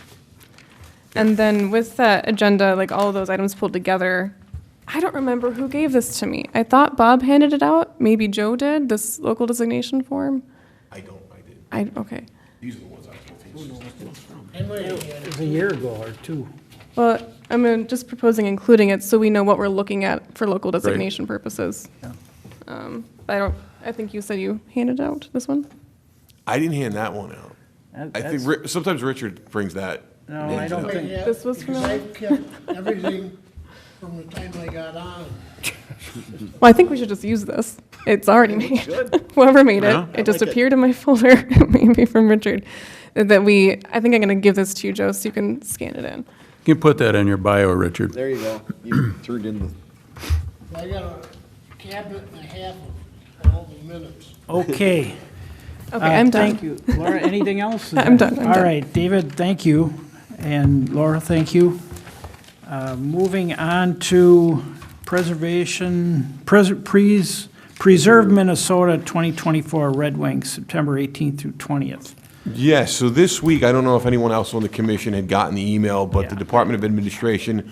And then with that agenda, like all of those items pulled together, I don't remember who gave this to me. I thought Bob handed it out. Maybe Joe did, this local designation form. I did. Okay. These are the ones I told It was a year ago or two. Well, I'm just proposing including it so we know what we're looking at for local designation purposes. I think you said you handed out this one? I didn't hand that one out. I think sometimes Richard brings that. No, I don't think, This was from- Because I've kept everything from the time I got on. Well, I think we should just use this. It's already made. Whoever made it, Yeah. it just appeared in my folder, maybe from Richard. I think I'm going to give this to you, Joe, so you can scan it in. you can put that in your bio, Richard. There you go. You turned in the, I got a cabinet and a half of all the minutes. okay. Okay, I'm done. Thank you. Laura, anything else? I'm done, I'm All done. right, David, thank you. And Laura, thank you. Moving on to Preserve Minnesota 2024 Red Wings, September 18th through 20th. Yes, so this week, I don't know if anyone else on the commission had gotten the email, but the Yeah. Department of Administration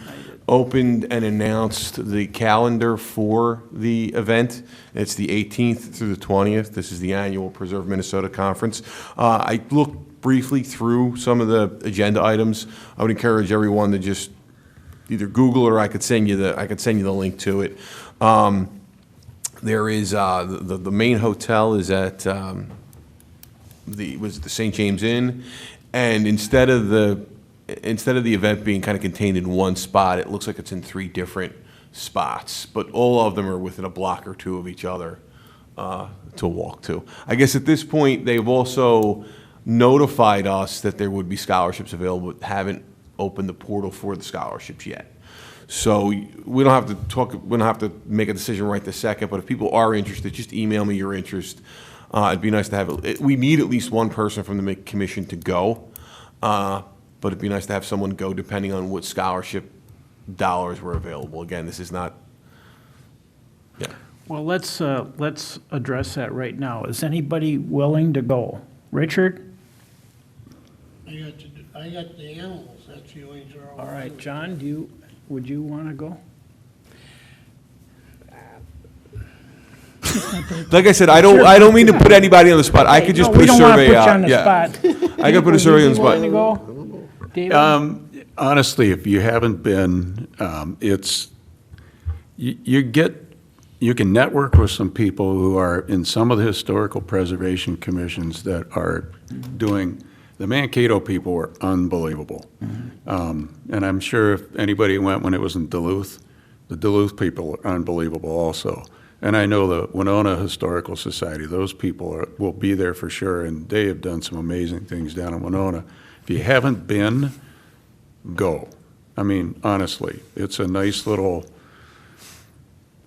opened and announced the calendar for the event. It's the 18th through the 20th. This is the annual Preserve Minnesota Conference. I looked briefly through some of the agenda items. I would encourage everyone to just either Google or I could send you the link to it. There is, the main hotel is at, the St. James Inn, and instead of the event being kind of contained in one spot, it looks like it's in 3 different spots, but all of them are within a block or 2 of each other to walk to. I guess at this point, they've also notified us that there would be scholarships available, but haven't opened the portal for the scholarships yet. So we don't have to make a decision right this second, but if people are interested, just email me your interest. It'd be nice to have, we need at least one person from the commission to go, but it'd be nice to have someone go depending on what scholarship dollars were available. Again, this is not, yeah. Well, let's address that right now. Is anybody willing to go? Richard? I got the animals, that's the only draw. All right, John, would you want to go? Like I said, I don't mean to put anybody on the spot. I could just No, put a survey We don't out. want to Yeah. put you on the spot. I could put a survey on the Would you be spot. willing to go? David? Honestly, if you haven't been, you can network with some people who are in some of the historical preservation commissions that are doing, the Mankato people were unbelievable. And I'm sure if anybody went when it was in Duluth, the Duluth people are unbelievable also. And I know the Winona Historical Society, those people will be there for sure, and they have done some amazing things down in Winona. If you haven't been, go. I mean, honestly, it's a nice little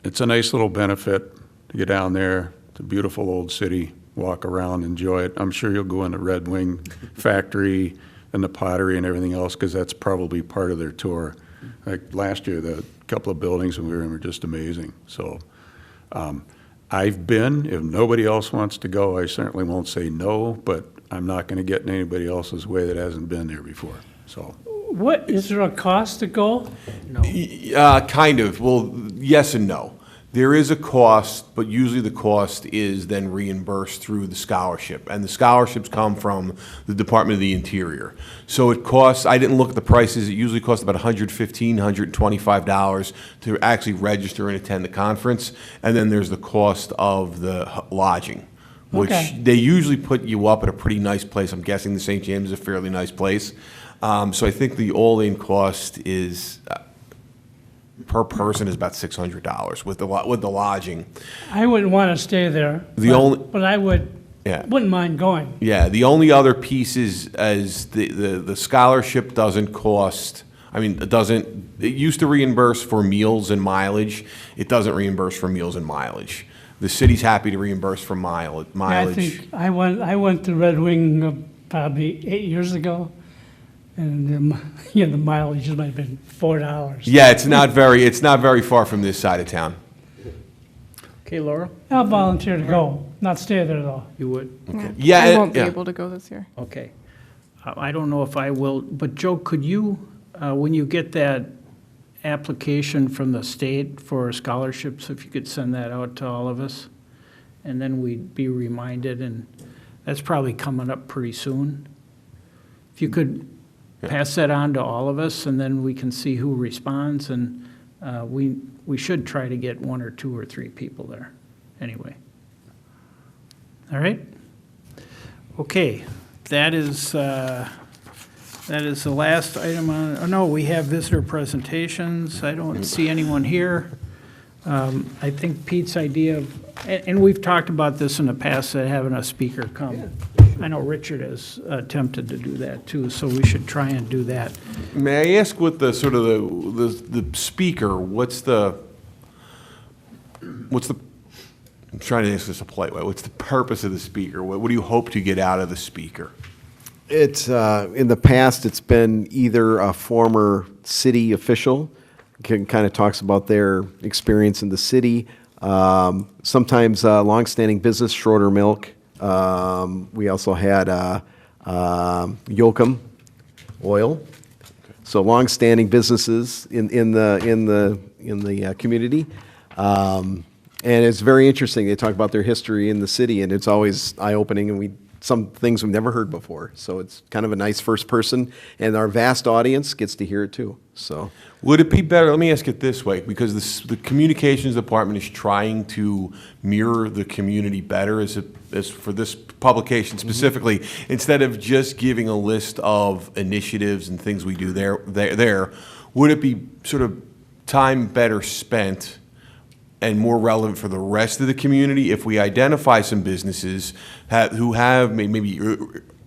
benefit to get down there. It's a beautiful old city, walk around, enjoy it. I'm sure you'll go in the Red Wing factory and the pottery and everything else, because that's probably part of their tour. Like last year, the couple of buildings we were in were just amazing. So I've been. If nobody else wants to go, I certainly won't say no, but I'm not going to get in anybody else's way that hasn't been there before. So What, is there a cost to go? Kind of. Well, yes and no. There is a cost, but usually the cost is then reimbursed through the scholarship. And the scholarships come from the Department of the Interior. So it costs, I didn't look at the prices, it usually costs about $115, $125 to actually register and attend the conference. And then there's the cost of the lodging, which Okay. they usually put you up at a pretty nice place. I'm guessing the St. James is a fairly nice place. So I think the all-in cost is, per person is about $600 with the lodging. I wouldn't want to stay there. The but- only- But I would, Yeah. wouldn't mind going. Yeah, the only other piece is the scholarship doesn't cost, I mean, it used to reimburse for meals and mileage. It doesn't reimburse for meals and mileage. The city's happy to reimburse for Yeah, I mileage. think, I went to Red Wing probably 8 years ago, and, the mileage might have been $4. Yeah, it's not very far from this side of town. Okay, Laura, I'll volunteer to go, not stay there though. you would? Yeah, I won't be yeah. able to go this year. Okay. I don't know if I will, but Joe, could you, when you get that application from the state for scholarships, if you could send that out to all of us? And then we'd be reminded, and that's probably coming up pretty soon. If you could pass that on to all of us, and then we can see who responds, and we should try to get 1 or 2 or 3 people there, anyway. All right? Okay, that is the last item on, oh no, we have visitor presentations. I don't see anyone here. I think Pete's idea of, and we've talked about this in the past, having a speaker come. I know Richard has attempted to do that too, so we should try and do that. May I ask what the sort of the speaker, what's the, I'm trying to ask this a polite way, what's the purpose of the speaker? What do you hope to get out of the speaker? It's, in the past, it's been either a former city official, kind of talks about their experience in the city. Sometimes longstanding business, Schroeder Milk. We also had Yoakum Oil. So longstanding businesses in the community. And it's very interesting. They talk about their history in the city, and it's always eye-opening, and some things we've never heard before. So it's kind of a nice first person, and our vast audience gets to hear it too. So Would it be better, let me ask it this way, because the communications department is trying to mirror the community better as for this publication specifically, instead of just giving a list of initiatives and things we do there, would it be sort of time better spent and more relevant for the rest of the community if we identify some businesses who have maybe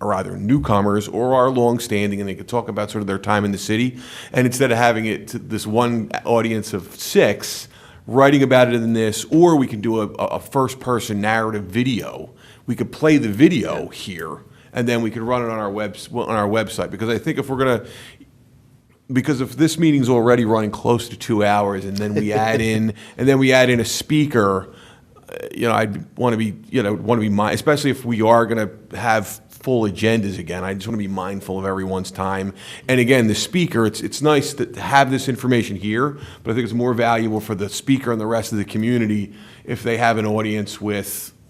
are either newcomers or are longstanding, and they could talk about sort of their time in the city, and instead of having it to this one audience of 6 writing about it in this, or we can do a first-person narrative video. We could play the video here, and then we could run it on our website. Because I think if we're gonna, because if this meeting's already running close to 2 hours, and then we add in a speaker, I'd want to be especially if we are going to have full agendas again. I just want to be mindful of everyone's time. And again, the speaker, it's nice to have this information here, but I think it's more valuable for the speaker and the rest of the community if they have an audience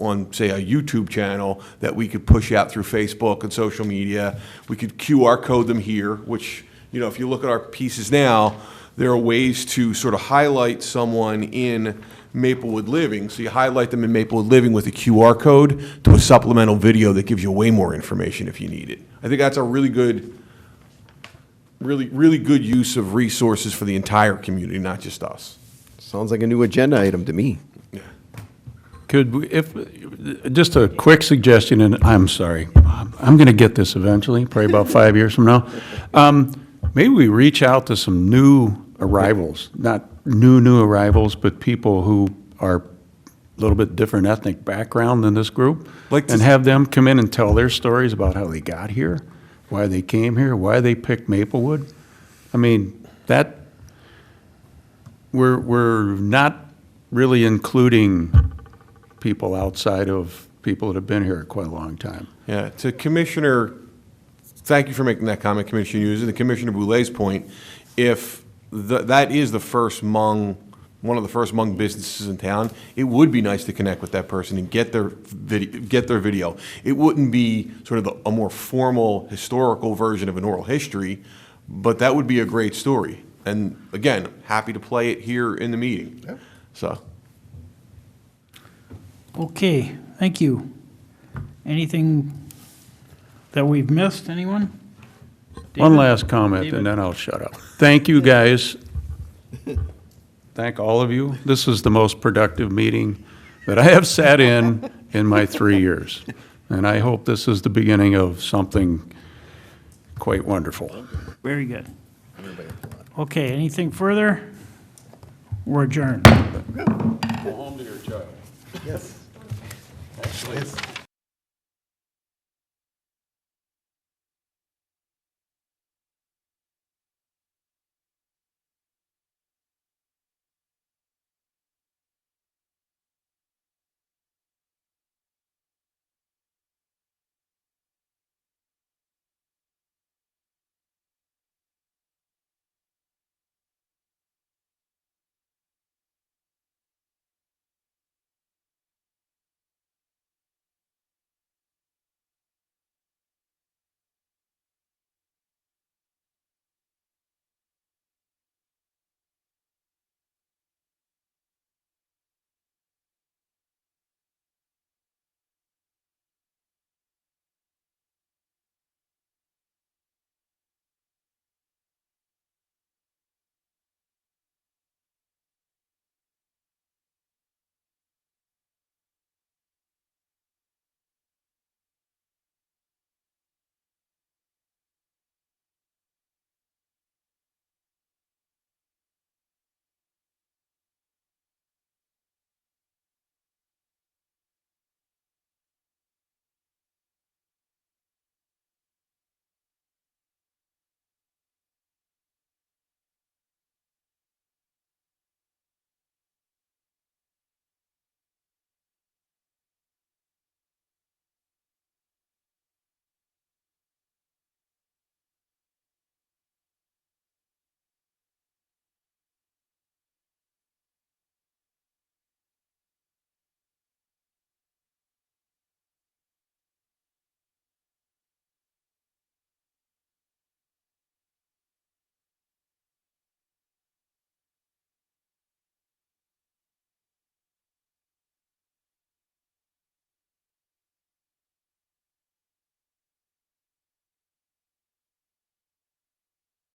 on, say, a YouTube channel that we could push out through Facebook and social media. We could QR code them here, which, if you look at our pieces now, there are ways to sort of highlight someone in Maplewood Living. So you highlight them in Maplewood Living with a QR code to a supplemental video that gives you way more information if you need it. I think that's a really good use of resources for the entire community, not just us. sounds like a new agenda item to me. Could we, just a quick suggestion, and I'm sorry, I'm going to get this eventually, probably about 5 years from now. Maybe we reach out to some new arrivals, not new arrivals, but people who are a little bit different ethnic background than this group, and have them come in and tell their stories about how they got here, why they came here, why they picked Maplewood. I mean, we're not really including people outside of people that have been here quite a long time. Yeah, to Commissioner thank you for making that comment, Commissioner Hughes. And to Commissioner Boulet's point, if that is the first Hmong, one of the first Hmong businesses in town, it would be nice to connect with that person and get their video. It wouldn't be sort of a more formal historical version of an oral history, but that would be a great story. And again, happy to play it here in the meeting. So. Okay, thank you. Anything that we've missed, anyone? One David? last comment, David? and then I'll shut up. Thank you, guys. Thank all of you. This is the most productive meeting that I have sat in my 3 years. And I hope this is the beginning of something quite wonderful. Very good. Okay, anything further? We're adjourned. Go home to your child. Yes.